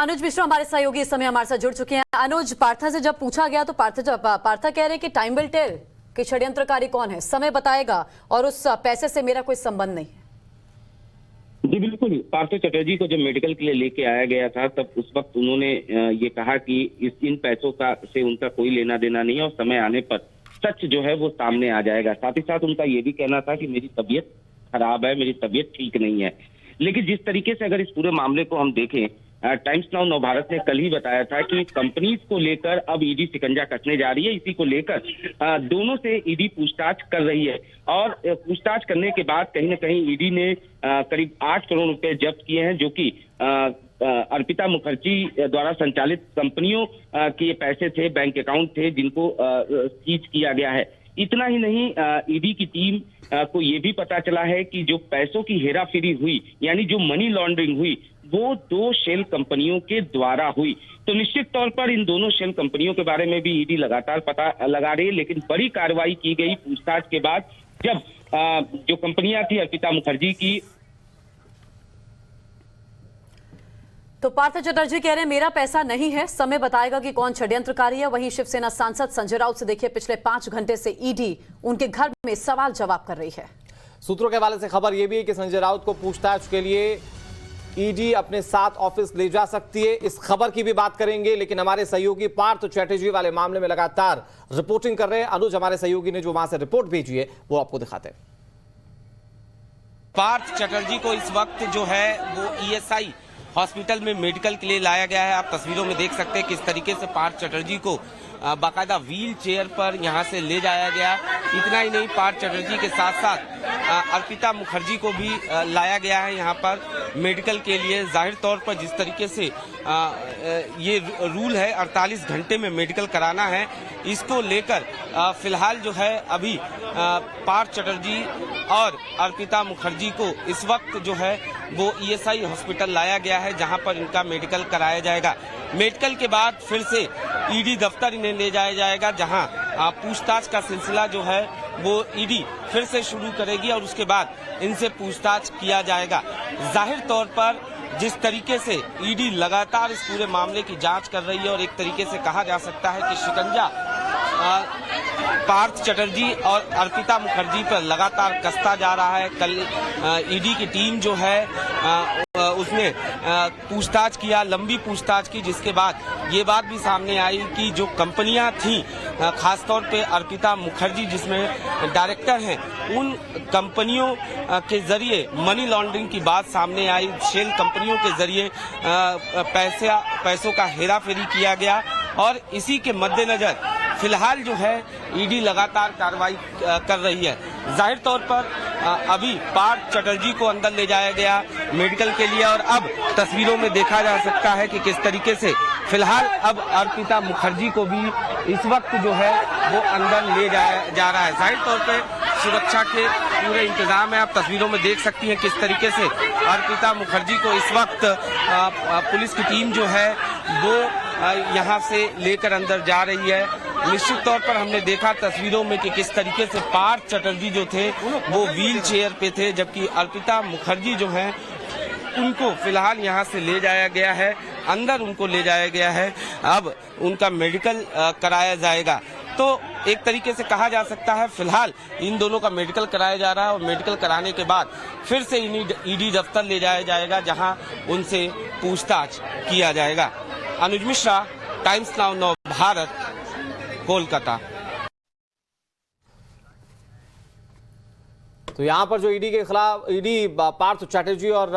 अनुज मिश्रा हमारे सहयोगी इस समय हमारे साथ जुड़ चुके हैं। अनुज, पार्था से जब पूछा गया तो पार्था कह रहे हैं कि टाइम विल टेल कि षड्यंत्रकारी कौन है, समय बताएगा और उस पैसे से मेरा कोई संबंध नहीं। जी बिल्कुल, पार्थ चटर्जी को जब मेडिकल के लिए लेके आया गया था तब उस वक्त उन्होंने ये कहा कि इन पैसों का से उनका कोई लेना देना नहीं है और समय आने पर सच जो है वो सामने आ जाएगा। साथ ही साथ उनका ये भी कहना था कि मेरी तबीयत खराब है, मेरी तबीयत ठीक नहीं है। लेकिन जिस तरीके से अगर इस पूरे मामले को हम देखें, टाइम्स नाउ नवभारत ने कल ही बताया था कि कंपनीज को लेकर अब ईडी शिकंजा कसने जा रही है। इसी को लेकर दोनों से ईडी पूछताछ कर रही है और पूछताछ करने के बाद कहीं न कहीं ईडी ने करीब 8 करोड़ रुपए जब्त किए हैं, जो कि अर्पिता मुखर्जी द्वारा संचालित कंपनियों के पैसे थे, बैंक अकाउंट थे, जिनको सीज किया गया है। इतना ही नहीं, ईडी की टीम को ये भी पता चला है कि जो पैसों की हेराफेरी हुई, यानी जो मनी लॉन्ड्रिंग हुई, वो 2 शेल कंपनियों के द्वारा हुई। तो निश्चित तौर पर इन दोनों शेल कंपनियों के बारे में भी ईडी लगातार पता लगा रही है। लेकिन बड़ी कार्रवाई की गई पूछताछ के बाद, जब जो कंपनियां थी अर्पिता मुखर्जी की। तो पार्थ चटर्जी कह रहे हैं मेरा पैसा नहीं है, समय बताएगा कि कौन षड्यंत्रकारी है। वहीं शिवसेना सांसद संजय राउत से देखिए पिछले 5 घंटे से ईडी उनके घर में सवाल जवाब कर रही है। सूत्रों के हवाले से खबर यह भी है कि संजय राउत को पूछताछ के लिए ईडी अपने साथ ऑफिस ले जा सकती है। इस खबर की भी बात करेंगे, लेकिन हमारे सहयोगी पार्थ चटर्जी वाले मामले में लगातार रिपोर्टिंग कर रहे हैं। अनुज, हमारे सहयोगी ने जो वहां से रिपोर्ट भेजी है वो आपको दिखाते हैं। पार्थ चटर्जी को इस वक्त जो है वो ईएसआई हॉस्पिटल में मेडिकल के लिए लाया गया है। आप तस्वीरों में देख सकते हैं किस तरीके से पार्थ चटर्जी को बाकायदा व्हील चेयर पर यहां से ले जाया गया। इतना ही नहीं, पार्थ चटर्जी के साथ साथ अर्पिता मुखर्जी को भी लाया गया है यहां पर मेडिकल के लिए। जाहिर तौर पर जिस तरीके से ये रूल है 48 घंटे में मेडिकल कराना है, इसको लेकर फिलहाल जो है अभी पार्थ चटर्जी और अर्पिता मुखर्जी को इस वक्त जो है वो ईएसआई हॉस्पिटल लाया गया है, जहां पर इनका मेडिकल कराया जाएगा। मेडिकल के बाद फिर से ईडी दफ्तर इन्हें ले जाया जाएगा, जहां पूछताछ का सिलसिला जो है वो ईडी फिर से शुरू करेगी और उसके बाद इनसे पूछताछ किया जाएगा। जाहिर तौर पर जिस तरीके से ईडी लगातार इस पूरे मामले की जांच कर रही है और एक तरीके से कहा जा सकता है कि शिकंजा पार्थ चटर्जी और अर्पिता मुखर्जी पर लगातार कसता जा रहा है। कल ईडी की टीम जो है उसने पूछताछ किया, लंबी पूछताछ की, जिसके बाद ये बात भी सामने आई कि जो कंपनियां थीं, खासतौर पे अर्पिता मुखर्जी जिसमें डायरेक्टर हैं, उन कंपनियों के जरिए मनी लॉन्ड्रिंग की बात सामने आई। शेल कंपनियों के जरिए पैसों का हेराफेरी किया गया और इसी के मद्देनजर फिलहाल जो है ईडी लगातार कार्रवाई कर रही है। जाहिर तौर पर अभी पार्थ चटर्जी को अंदर ले जाया गया मेडिकल के लिए और अब तस्वीरों में देखा जा सकता है कि किस तरीके से फिलहाल अब अर्पिता मुखर्जी को भी इस वक्त जो है वो अंदर ले जाया जा रहा है। जाहिर तौर पर सुरक्षा के पूरे इंतजाम है। आप तस्वीरों में देख सकती हैं किस तरीके से अर्पिता मुखर्जी को इस वक्त पुलिस की टीम जो है वो यहाँ से लेकर अंदर जा रही है। निश्चित तौर पर हमने देखा तस्वीरों में कि किस तरीके से पार्थ चटर्जी जो थे वो व्हील चेयर पे थे, जबकि अर्पिता मुखर्जी जो हैं उनको फिलहाल यहाँ से ले जाया गया है, अंदर उनको ले जाया गया है। अब उनका मेडिकल कराया जाएगा। तो एक तरीके से कहा जा सकता है फिलहाल इन दोनों का मेडिकल कराया जा रहा है और मेडिकल कराने के बाद फिर से ईडी दफ्तर ले जाया जाएगा, जहां उनसे पूछताछ किया जाएगा। अनुज मिश्रा, टाइम्स नाउ नवभारत, कोलकाता। तो यहां पर जो ईडी के खिलाफ ईडी पार्थ चटर्जी और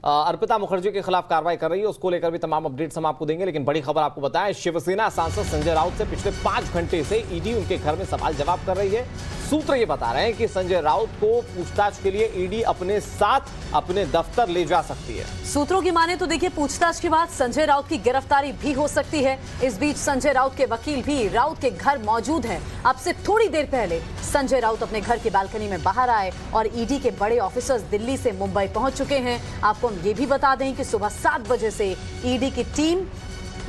अर्पिता मुखर्जी के खिलाफ कार्रवाई कर रही है, उसको लेकर भी तमाम अपडेट्स हम आपको देंगे। लेकिन बड़ी खबर आपको बताएं, शिवसेना सांसद संजय राउत से पिछले 5 घंटे से ईडी उनके घर में सवाल जवाब कर रही है। सूत्र ये बता रहे हैं कि संजय राउत को पूछताछ के लिए ईडी अपने साथ अपने दफ्तर ले जा सकती है। सूत्रों की माने तो देखिए, पूछताछ के बाद संजय राउत की गिरफ्तारी भी हो सकती है। इस बीच संजय राउत के वकील भी राउत के घर मौजूद हैं। अब से थोड़ी देर पहले संजय राउत अपने घर की बालकनी में बाहर आए और ईडी के बड़े ऑफिसर्स दिल्ली से मुंबई पहुंच चुके हैं। आपको हम ये भी बता दें कि सुबह 7 बजे से ईडी की टीम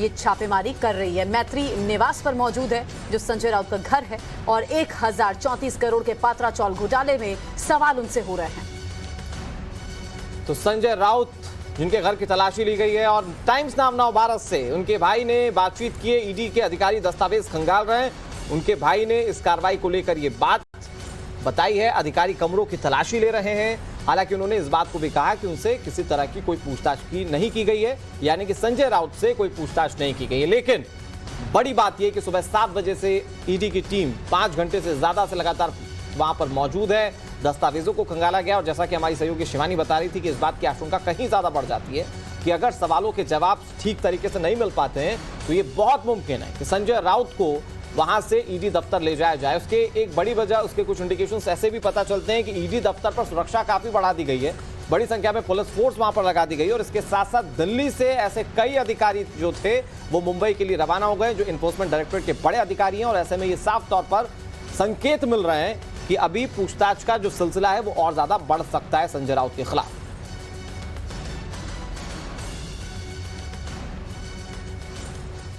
ये छापेमारी कर रही है। मैत्री निवास पर मौजूद है, जो संजय राउत का घर है, और 1034 करोड़ के पात्रा चौल घोटाले में सवाल उनसे हो रहे हैं। तो संजय राउत जिनके घर की तलाशी ली गई है, और टाइम्स नाउ नाउ भारत से उनके भाई ने बातचीत की है। ईडी के अधिकारी दस्तावेज खंगाल रहे हैं। उनके भाई ने इस कार्रवाई को लेकर ये बात बताई है। अधिकारी कमरों की तलाशी ले रहे हैं। हालांकि उन्होंने इस बात को भी कहा कि उनसे किसी तरह की कोई पूछताछ नहीं की गई है, यानी कि संजय राउत से कोई पूछताछ नहीं की गई है। लेकिन बड़ी बात यह कि सुबह 7 बजे से ईडी की टीम 5 घंटे से ज्यादा से लगातार वहां पर मौजूद है। दस्तावेजों को खंगाला गया, और जैसा कि हमारी सहयोगी शिवानी बता रही थी कि इस बात की आशंका कहीं ज्यादा बढ़ जाती है कि अगर सवालों के जवाब ठीक तरीके से नहीं मिल पाते हैं तो ये बहुत मुमकिन है कि संजय राउत को वहां से ईडी दफ्तर ले जाया जाए। उसके एक बड़ी वजह, उसके कुछ इंडिकेशंस ऐसे भी पता चलते हैं कि ईडी दफ्तर पर सुरक्षा काफी बढ़ा दी गई है। बड़ी संख्या में पुलिस फोर्स वहां पर लगा दी गई है, और इसके साथ साथ दिल्ली से ऐसे कई अधिकारी जो थे वो मुंबई के लिए रवाना हो गए, जो इन्फोर्समेंट डायरेक्टोरेट के बड़े अधिकारी हैं। और ऐसे में ये साफ तौर पर संकेत मिल रहे हैं कि अभी पूछताछ का जो सिलसिला है वो और ज्यादा बढ़ सकता है संजय राउत के खिलाफ।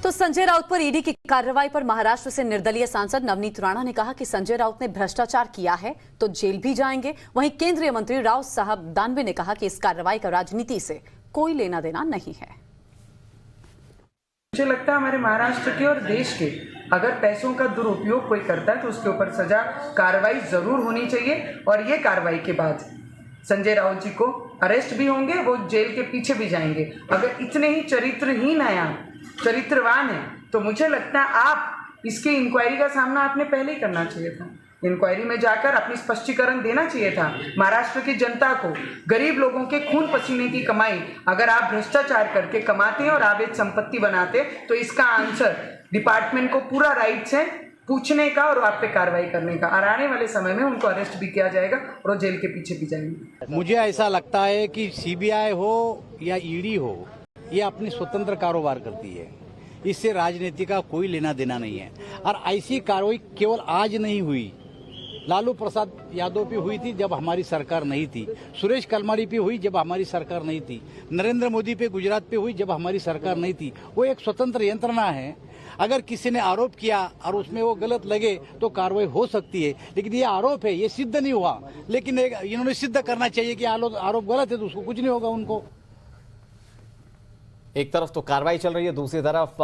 तो संजय राउत पर ईडी की कार्रवाई पर महाराष्ट्र से निर्दलीय सांसद नवनीत राणा ने कहा कि संजय राउत ने भ्रष्टाचार किया है तो जेल भी जाएंगे। वहीं केंद्रीय मंत्री राव साहब दानवे ने कहा कि इस कार्रवाई का राजनीति से कोई लेना देना नहीं है। मुझे लगता है हमारे महाराष्ट्र के और देश के अगर पैसों का दुरुपयोग कोई करता है तो उसके ऊपर सजा कार्रवाई जरूर होनी चाहिए। और ये कार्रवाई के बाद संजय राउत जी को अरेस्ट भी होंगे, वो जेल के पीछे भी जाएंगे। अगर इतने ही चरित्रहीन है, चरित्रवान है, तो मुझे लगता है आप इसकी इंक्वायरी का सामना आपने पहले ही करना चाहिए था। इंक्वायरी में जाकर अपनी स्पष्टीकरण देना चाहिए था महाराष्ट्र की जनता को। गरीब लोगों के खून पसीने की कमाई अगर आप भ्रष्टाचार करके कमाते हैं और अवैध संपत्ति बनाते, तो इसका आंसर डिपार्टमेंट को पूरा राइट्स है पूछने का और आप पे कार्रवाई करने का। और आने वाले समय में उनको अरेस्ट भी किया जाएगा और वो जेल के पीछे भी जाएंगे। मुझे ऐसा लगता है कि सीबीआई हो या ईडी हो, ये अपनी स्वतंत्र कारोबार करती है। इससे राजनीति का कोई लेना देना नहीं है। और ऐसी कार्रवाई केवल आज नहीं हुई, लालू प्रसाद यादव पे हुई थी जब हमारी सरकार नहीं थी, सुरेश कलमाडी पे हुई जब हमारी सरकार नहीं थी, नरेंद्र मोदी पे गुजरात पे हुई जब हमारी सरकार नहीं थी। वो एक स्वतंत्र यंत्रणा है। अगर किसी ने आरोप किया और उसमें वो गलत लगे तो कार्रवाई हो सकती है, लेकिन ये आरोप है, ये सिद्ध नहीं हुआ। लेकिन इन्होंने सिद्ध करना चाहिए कि आरोप गलत है तो उसको कुछ नहीं होगा उनको। एक तरफ तो कार्रवाई चल रही है, दूसरी तरफ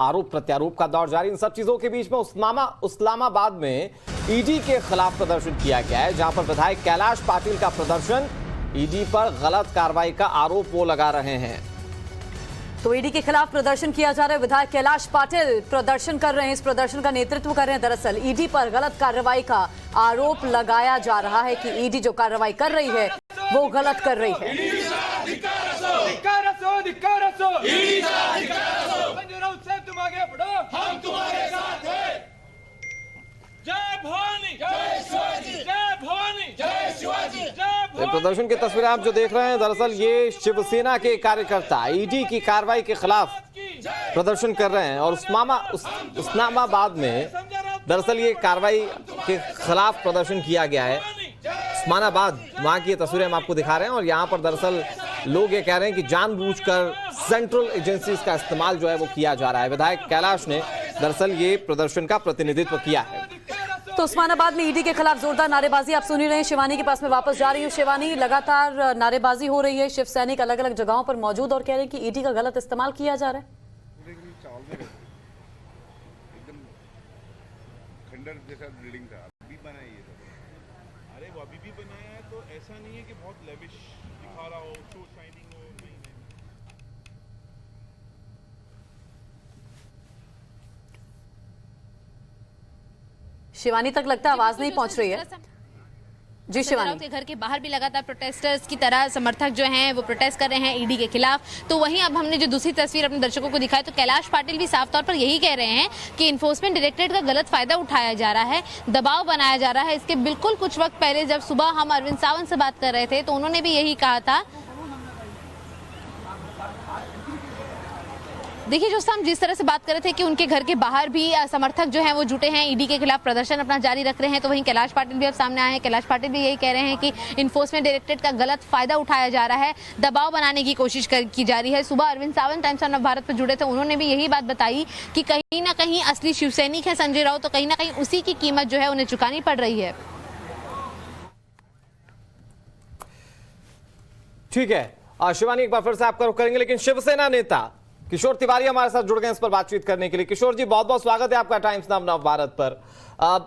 आरोप प्रत्यारोप का दौर जारी। इन सब चीजों के बीच में उस्मानाबाद में ईडी के खिलाफ प्रदर्शन किया गया है, जहां पर विधायक कैलाश पाटिल का प्रदर्शन, ईडी पर गलत कार्रवाई का आरोप वो लगा रहे हैं। तो ईडी के खिलाफ प्रदर्शन किया जा रहा है। विधायक कैलाश पाटिल प्रदर्शन कर रहे हैं, इस प्रदर्शन का नेतृत्व कर रहे हैं। दरअसल ईडी पर गलत कार्रवाई का आरोप लगाया जा रहा है कि ईडी जो कार्रवाई कर रही है वो गलत कर रही है। हम तुम्हारे साथ हैं। जय भवानी, जय शिवाजी, जय भवानी, जय शिवाजी, जय। प्रदर्शन की तस्वीरें आप जो देख रहे हैं, दरअसल ये शिवसेना के कार्यकर्ता ईडी की कार्रवाई के खिलाफ प्रदर्शन कर रहे हैं। और उस्मानाबाद में दरअसल ये कार्रवाई के खिलाफ प्रदर्शन किया गया है। उस्मानाबाद, वहां की तस्वीरें हम आपको दिखा रहे हैं। और यहाँ पर दरअसल लोग ये कह रहे हैं कि जानबूझकर सेंट्रल एजेंसीज का इस्तेमाल जो है वो किया जा रहा है। विधायक कैलाश ने दरअसल ये प्रदर्शन का प्रतिनिधित्व किया है। तो उस्मानाबाद में ईडी के खिलाफ जोरदार नारेबाजी आप सुन ही रहे हैं। शिवानी के पास में वापस जा रही हूँ। शिवानी, लगातार नारेबाजी हो रही है, शिव सैनिक अलग अलग जगहों पर मौजूद और कह रहे हैं कि ईडी का गलत इस्तेमाल किया जा रहा है। खंडर जैसा बिल्डिंग था, अभी बना है ये सब। अरे वो अभी भी बनाया है, तो ऐसा नहीं है कि बहुत लेविश दिखा रहा हो, शो शाइनिंग हो। नहीं, शिवानी तक लगता है आवाज नहीं पहुंच रही है। जी शिवानी, के घर के बाहर भी लगातार प्रोटेस्टर्स की तरह समर्थक जो हैं वो प्रोटेस्ट कर रहे हैं ईडी के खिलाफ। तो वहीं अब हमने जो दूसरी तस्वीर अपने दर्शकों को दिखाई तो कैलाश पाटिल भी साफ तौर पर यही कह रहे हैं कि इन्फोर्समेंट डायरेक्टरेट का गलत फायदा उठाया जा रहा है, दबाव बनाया जा रहा है। इसके बिल्कुल कुछ वक्त पहले जब सुबह हम अरविंद सावंत से बात कर रहे थे तो उन्होंने भी यही कहा था। देखिए जो हम जिस तरह से बात कर रहे थे कि उनके घर के बाहर भी समर्थक जो हैं वो जुटे हैं, ईडी के खिलाफ प्रदर्शन अपना जारी रख रहे हैं, तो वहीं कैलाश पाटिल भी अब सामने आए हैं। कैलाश पाटिल भी यही कह रहे हैं कि इन्फोर्समेंट डायरेक्टरेट का गलत फायदा उठाया जा रहा है, दबाव बनाने की कोशिश की जा रही है। सुबह अरविंद सावंत टाइम्स ऑफ नवभारत पर जुड़े थे, उन्होंने भी यही बात बताई कि कहीं ना कहीं असली शिवसैनिक है संजय राउत, तो कहीं ना कहीं उसी की कीमत जो है उन्हें चुकानी पड़ रही है। ठीक है शिवानी, एक बार फिर से आपका रुख करेंगे, लेकिन शिवसेना नेता किशोर तिवारी हमारे साथ जुड़ गए इस पर बातचीत करने के लिए। किशोर जी, बहुत बहुत स्वागत है आपका टाइम्स नाउ नवभारत पर।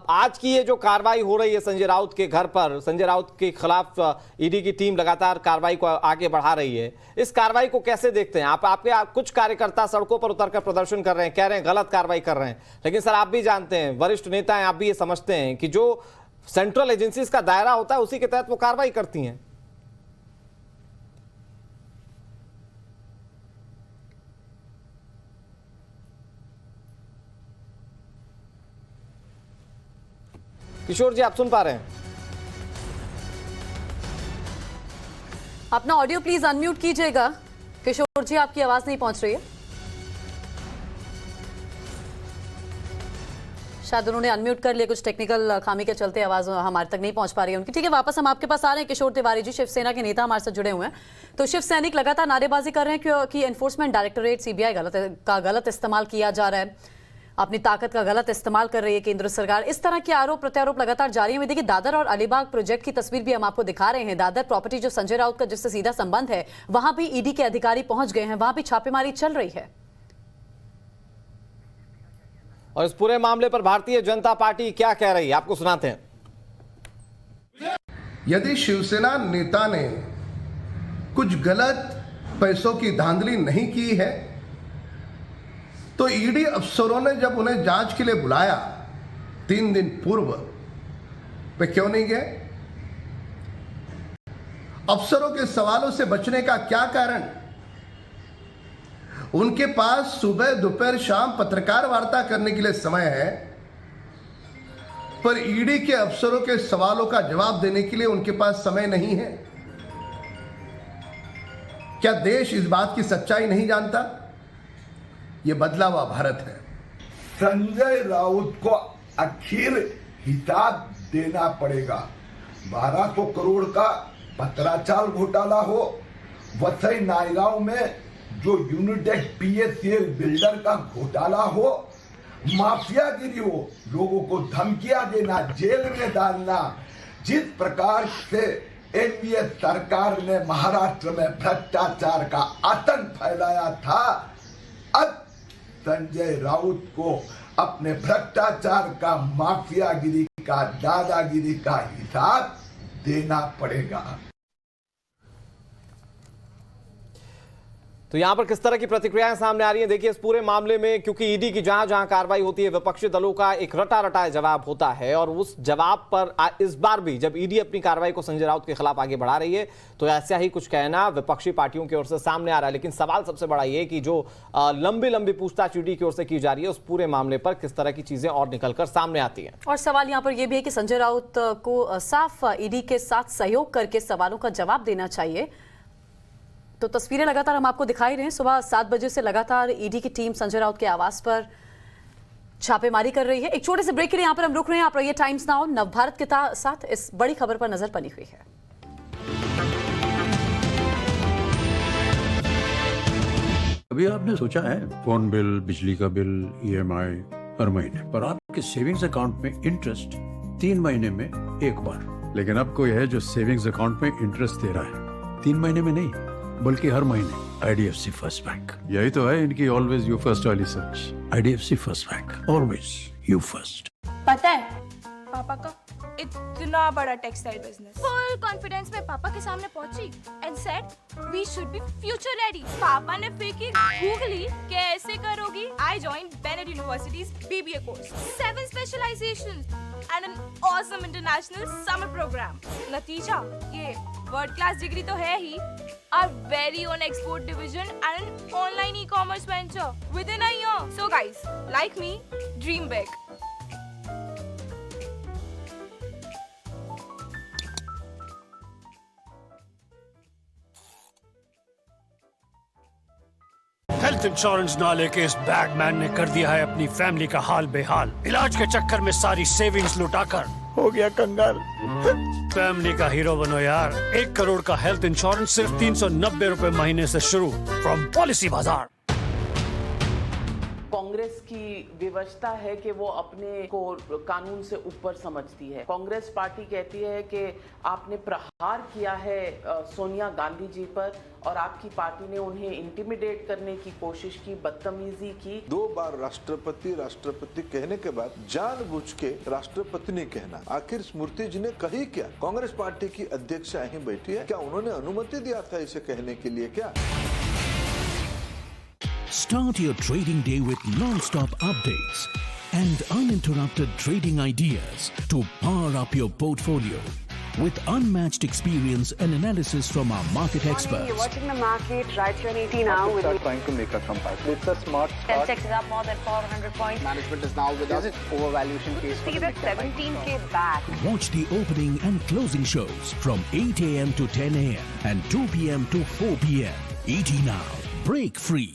आज की ये जो कार्रवाई हो रही है संजय राउत के घर पर, संजय राउत के खिलाफ ईडी की टीम लगातार कार्रवाई को आगे बढ़ा रही है, इस कार्रवाई को कैसे देखते हैं आप? आपके कुछ कार्यकर्ता सड़कों पर उतरकर प्रदर्शन कर रहे हैं, कह रहे हैं गलत कार्रवाई कर रहे हैं, लेकिन सर आप भी जानते हैं, वरिष्ठ नेता हैं, आप भी ये समझते हैं कि जो सेंट्रल एजेंसीज का दायरा होता है उसी के तहत वो कार्रवाई करती हैं। किशोर जी, आप सुन पा रहे हैं? अपना ऑडियो प्लीज अनम्यूट कीजिएगा। किशोर जी, आपकी आवाज नहीं पहुंच रही है, शायद उन्होंने अनम्यूट कर लिया, कुछ टेक्निकल खामी के चलते आवाज हमारे तक नहीं पहुंच पा रही है उनकी। ठीक है, वापस हम आपके पास आ रहे हैं। किशोर तिवारी जी, शिवसेना के नेता हमारे साथ जुड़े हुए हैं। तो शिव सैनिक लगातार नारेबाजी कर रहे हैं कि एनफोर्समेंट डायरेक्टोरेट सीबीआई का गलत इस्तेमाल किया जा रहा है, अपनी ताकत का गलत इस्तेमाल कर रही है केंद्र सरकार। इस तरह के आरोप प्रत्यारोप लगातार जारी है। देखिए, दादर और अलीबाग प्रोजेक्ट की तस्वीर भी हम आपको दिखा रहे हैं। दादर प्रॉपर्टी जो संजय राउत का जिससे सीधा संबंध है, वहां भी ईडी के अधिकारी पहुंच गए हैं, वहां भी छापेमारी चल रही है। और इस पूरे मामले पर भारतीय जनता पार्टी क्या कह रही है, आपको सुनाते हैं। यदि शिवसेना नेता ने कुछ गलत पैसों की धांधली नहीं की है तो ईडी अफसरों ने जब उन्हें जांच के लिए बुलाया 3 दिन पूर्व, वे क्यों नहीं गए? अफसरों के सवालों से बचने का क्या कारण? उनके पास सुबह दोपहर शाम पत्रकार वार्ता करने के लिए समय है, पर ईडी के अफसरों के सवालों का जवाब देने के लिए उनके पास समय नहीं है। क्या देश इस बात की सच्चाई नहीं जानता? यह बदला हुआ भारत है। संजय राउत को आखिर हिसाब देना पड़ेगा। 1200 करोड़ का पत्राचार घोटाला हो, वसई नायगांव में जो यूनिटेक पीएससीएल बिल्डर का घोटाला हो, माफियागिरी हो, लोगों को धमकियां देना, जेल में डालना, जिस प्रकार से एनडीए सरकार ने महाराष्ट्र में भ्रष्टाचार का आतंक फैलाया था, अब संजय राउत को अपने भ्रष्टाचार का, माफियागिरी का, दादागिरी का हिसाब देना पड़ेगा। तो यहां पर किस तरह की प्रतिक्रियाएं सामने आ रही हैं, देखिए इस पूरे मामले में, क्योंकि ईडी की जहां जहां कार्रवाई होती है विपक्षी दलों का एक रटा रटाया जवाब होता है, और उस जवाब पर इस बार भी जब ईडी अपनी कार्रवाई को संजय राउत के खिलाफ आगे बढ़ा रही है तो ऐसा ही कुछ कहना विपक्षी पार्टियों की ओर से सामने आ रहा है। लेकिन सवाल सबसे बड़ा ये कि जो लंबी लंबी पूछताछ ईडी की ओर से की जा रही है उस पूरे मामले पर किस तरह की चीजें और निकलकर सामने आती है। और सवाल यहाँ पर यह भी है कि संजय राउत को साफ ईडी के साथ सहयोग करके सवालों का जवाब देना चाहिए। तो तस्वीरें लगातार हम आपको दिखाई रहे हैं, सुबह 7 बजे से लगातार ईडी की टीम संजय राउत के आवास पर छापेमारी कर रही है। एक छोटे से ब्रेक के लिए यहाँ पर हम रुक रहे हैं। आप रहिए टाइम्स नाउ नवभारत के साथ, इस बड़ी खबर पर नजर बनी हुई है। अभी आपने सोचा है फोन बिल, बिजली का बिल, ईएमआई हर महीने, पर आपके सेविंग्स अकाउंट में इंटरेस्ट 3 महीने में एक बार। लेकिन अब कोई है जो सेविंग्स अकाउंट में इंटरेस्ट दे रहा है 3 महीने में नहीं बल्कि हर महीने। IDFC फर्स्ट बैंक, यही तो है इनकी ऑलवेज यू फर्स्ट वाली सोच। IDFC first bank, always you first. पता है पापा का इतना बड़ा टेक्सटाइल बिजनेस, फुल कॉन्फिडेंस में पापा के सामने पहुंची and said we should be future ready. पापा ने फिर की गूगली कैसे करोगी? I join Bennett University's BBA course, 7 specializations, and an awesome international summer program. नतीजा ये वर्ल्ड क्लास डिग्री तो है ही, our very own export division and an online e-commerce venture within a year. So guys, like me, dream big. Health insurance ना लेके इस बैडमैन ने कर दिया है अपनी फैमिली का हाल बेहाल। इलाज के चक्कर में सारी सेविंग्स लुटाकर हो गया कंगाल। फैमिली का हीरो बनो यार। 1 करोड़ का हेल्थ इंश्योरेंस सिर्फ 390 रुपए महीने से शुरू फ्रॉम पॉलिसी बाजार। कांग्रेस की विवशता है कि वो अपने को कानून से ऊपर समझती है। कांग्रेस पार्टी कहती है कि आपने प्रहार किया है सोनिया गांधी जी पर और आपकी पार्टी ने उन्हें इंटिमिडेट करने की कोशिश की, बदतमीजी की। 2 बार राष्ट्रपति कहने के बाद जानबूझ के राष्ट्रपति ने कहना, आखिर स्मृति जी ने कही क्या? कांग्रेस पार्टी की अध्यक्ष यहीं बैठी है, क्या उन्होंने अनुमति दिया था इसे कहने के लिए क्या? Start your trading day with non-stop updates and uninterrupted trading ideas to power up your portfolio with unmatched experience and analysis from our market experts. You're watching the market right here on 80 now. Start trying to make a comeback. It's a smart start. Sensex is up more than 400 points. Management is now with us. Overvaluation case. See that 17K back. Watch the opening and closing shows from 8 a.m. to 10 a.m. and 2 p.m. to 4 p.m. 80 now. Break free.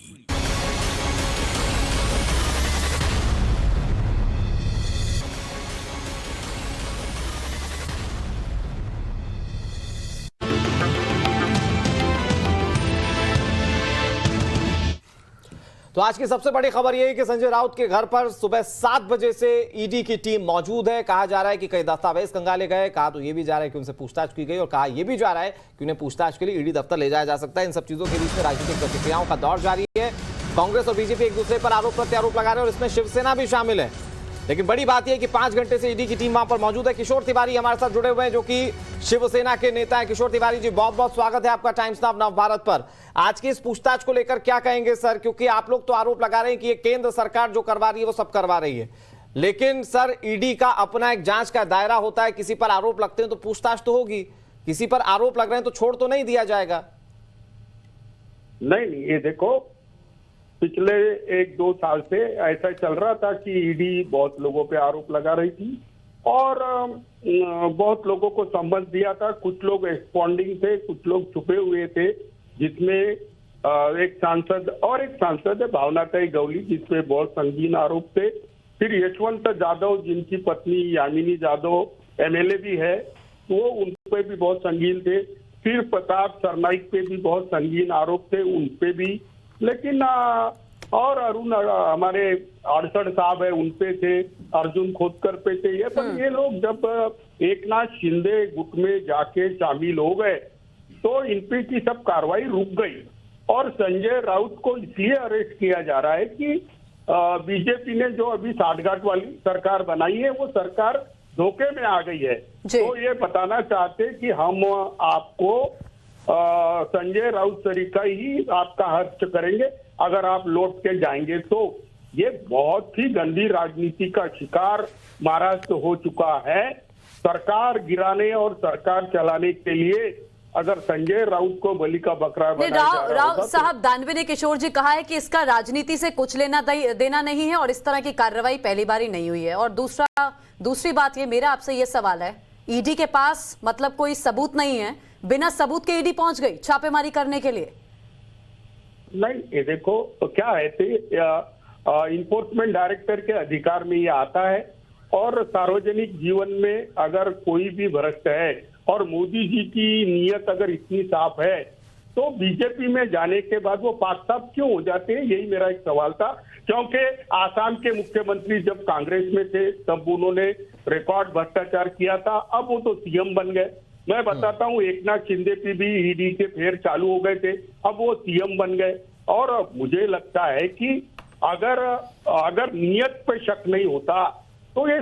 तो आज की सबसे बड़ी खबर यह है कि संजय राउत के घर पर सुबह 7 बजे से ईडी की टीम मौजूद है। कहा जा रहा है कि कई दस्तावेज कंगाले गए, कहा तो यह भी जा रहा है कि उनसे पूछताछ की गई और कहा यह भी जा रहा है कि उन्हें पूछताछ के लिए ईडी दफ्तर ले जाया जा सकता है। इन सब चीजों के बीच में राजनीतिक प्रतिक्रियाओं का दौर जारी है। कांग्रेस और बीजेपी एक दूसरे पर आरोप प्रत्यारोप लगा रहे हैं और इसमें शिवसेना भी शामिल है। लेकिन बड़ी बात यह है कि 5 घंटे से ईडी की टीम वहां पर मौजूद है। किशोर तिवारी हमारे साथ जुड़े हुए हैं जो कि शिवसेना के नेता हैं। किशोर तिवारी जी, बहुत बहुत स्वागत है आपका टाइम्स नाउ नवभारत पर। आज की इस पूछताछ को लेकर क्या कहेंगे सर, क्योंकि आप लोग तो आरोप लगा रहे हैं कि ये केंद्र सरकार जो करवा रही है वो सब करवा रही है, लेकिन सर ईडी का अपना एक जांच का दायरा होता है। किसी पर आरोप लगते हैं तो पूछताछ तो होगी, किसी पर आरोप लग रहे हैं तो छोड़ तो नहीं दिया जाएगा। नहीं, ये देखो, पिछले 1-2 साल से ऐसा चल रहा था कि ईडी बहुत लोगों पे आरोप लगा रही थी और बहुत लोगों को समझ दिया था। कुछ लोग एक्सपॉन्डिंग थे, कुछ लोग छुपे हुए थे, जिसमें एक सांसद है भावनाताई गवली, जिसपे बहुत संगीन आरोप थे। फिर यशवंत जाधव, जिनकी पत्नी यामिनी जाधव एमएलए भी है, वो उन पे भी बहुत संगीन थे। फिर प्रताप सरनाइक पे भी बहुत संगीन आरोप थे, उन पे भी। लेकिन और अरुण हमारे अड़सठ साहब है, उन पे थे, अर्जुन खोदकर पे थे। ये पर ये लोग जब एकनाथ शिंदे गुट में जाके शामिल हो गए तो इन पे की सब कार्रवाई रुक गई और संजय राउत को इसलिए अरेस्ट किया जा रहा है कि बीजेपी ने जो अभी साठगांठ वाली सरकार बनाई है वो सरकार धोखे में आ गई है। तो ये बताना चाहते कि हम आपको संजय राउत तरीका ही आपका हर्ष करेंगे अगर आप लौट के जाएंगे। तो ये बहुत ही गंदी राजनीति का शिकार महाराष्ट्र हो चुका है। सरकार गिराने और सरकार चलाने के लिए अगर संजय राउत को बलि का बकरा बनाया जा रहा होगा। राउत साहब, दानवे ने किशोर जी कहा है कि इसका राजनीति से कुछ लेना देना नहीं है और इस तरह की कार्रवाई पहली बार ही नहीं हुई है। और दूसरी बात ये, मेरा आपसे ये सवाल है, ईडी के पास मतलब कोई सबूत नहीं है, बिना सबूत के ईडी पहुंच गई छापेमारी करने के लिए? नहीं, ये देखो तो क्या है, इन्फोर्समेंट डायरेक्टर के अधिकार में ये आता है और सार्वजनिक जीवन में अगर कोई भी भ्रष्ट है और मोदी जी की नीयत अगर इतनी साफ है तो बीजेपी में जाने के बाद वो पाक साफ क्यों हो जाते हैं, यही मेरा एक सवाल था। क्योंकि आसाम के मुख्यमंत्री जब कांग्रेस में थे तब उन्होंने रिकॉर्ड भ्रष्टाचार किया था, अब वो तो सीएम बन गए। मैं बताता हूँ, एकनाथ शिंदे पे भी ईडी के फेर चालू हो गए थे, अब वो सीएम बन गए। और मुझे लगता है कि अगर नियत पे शक नहीं होता तो ये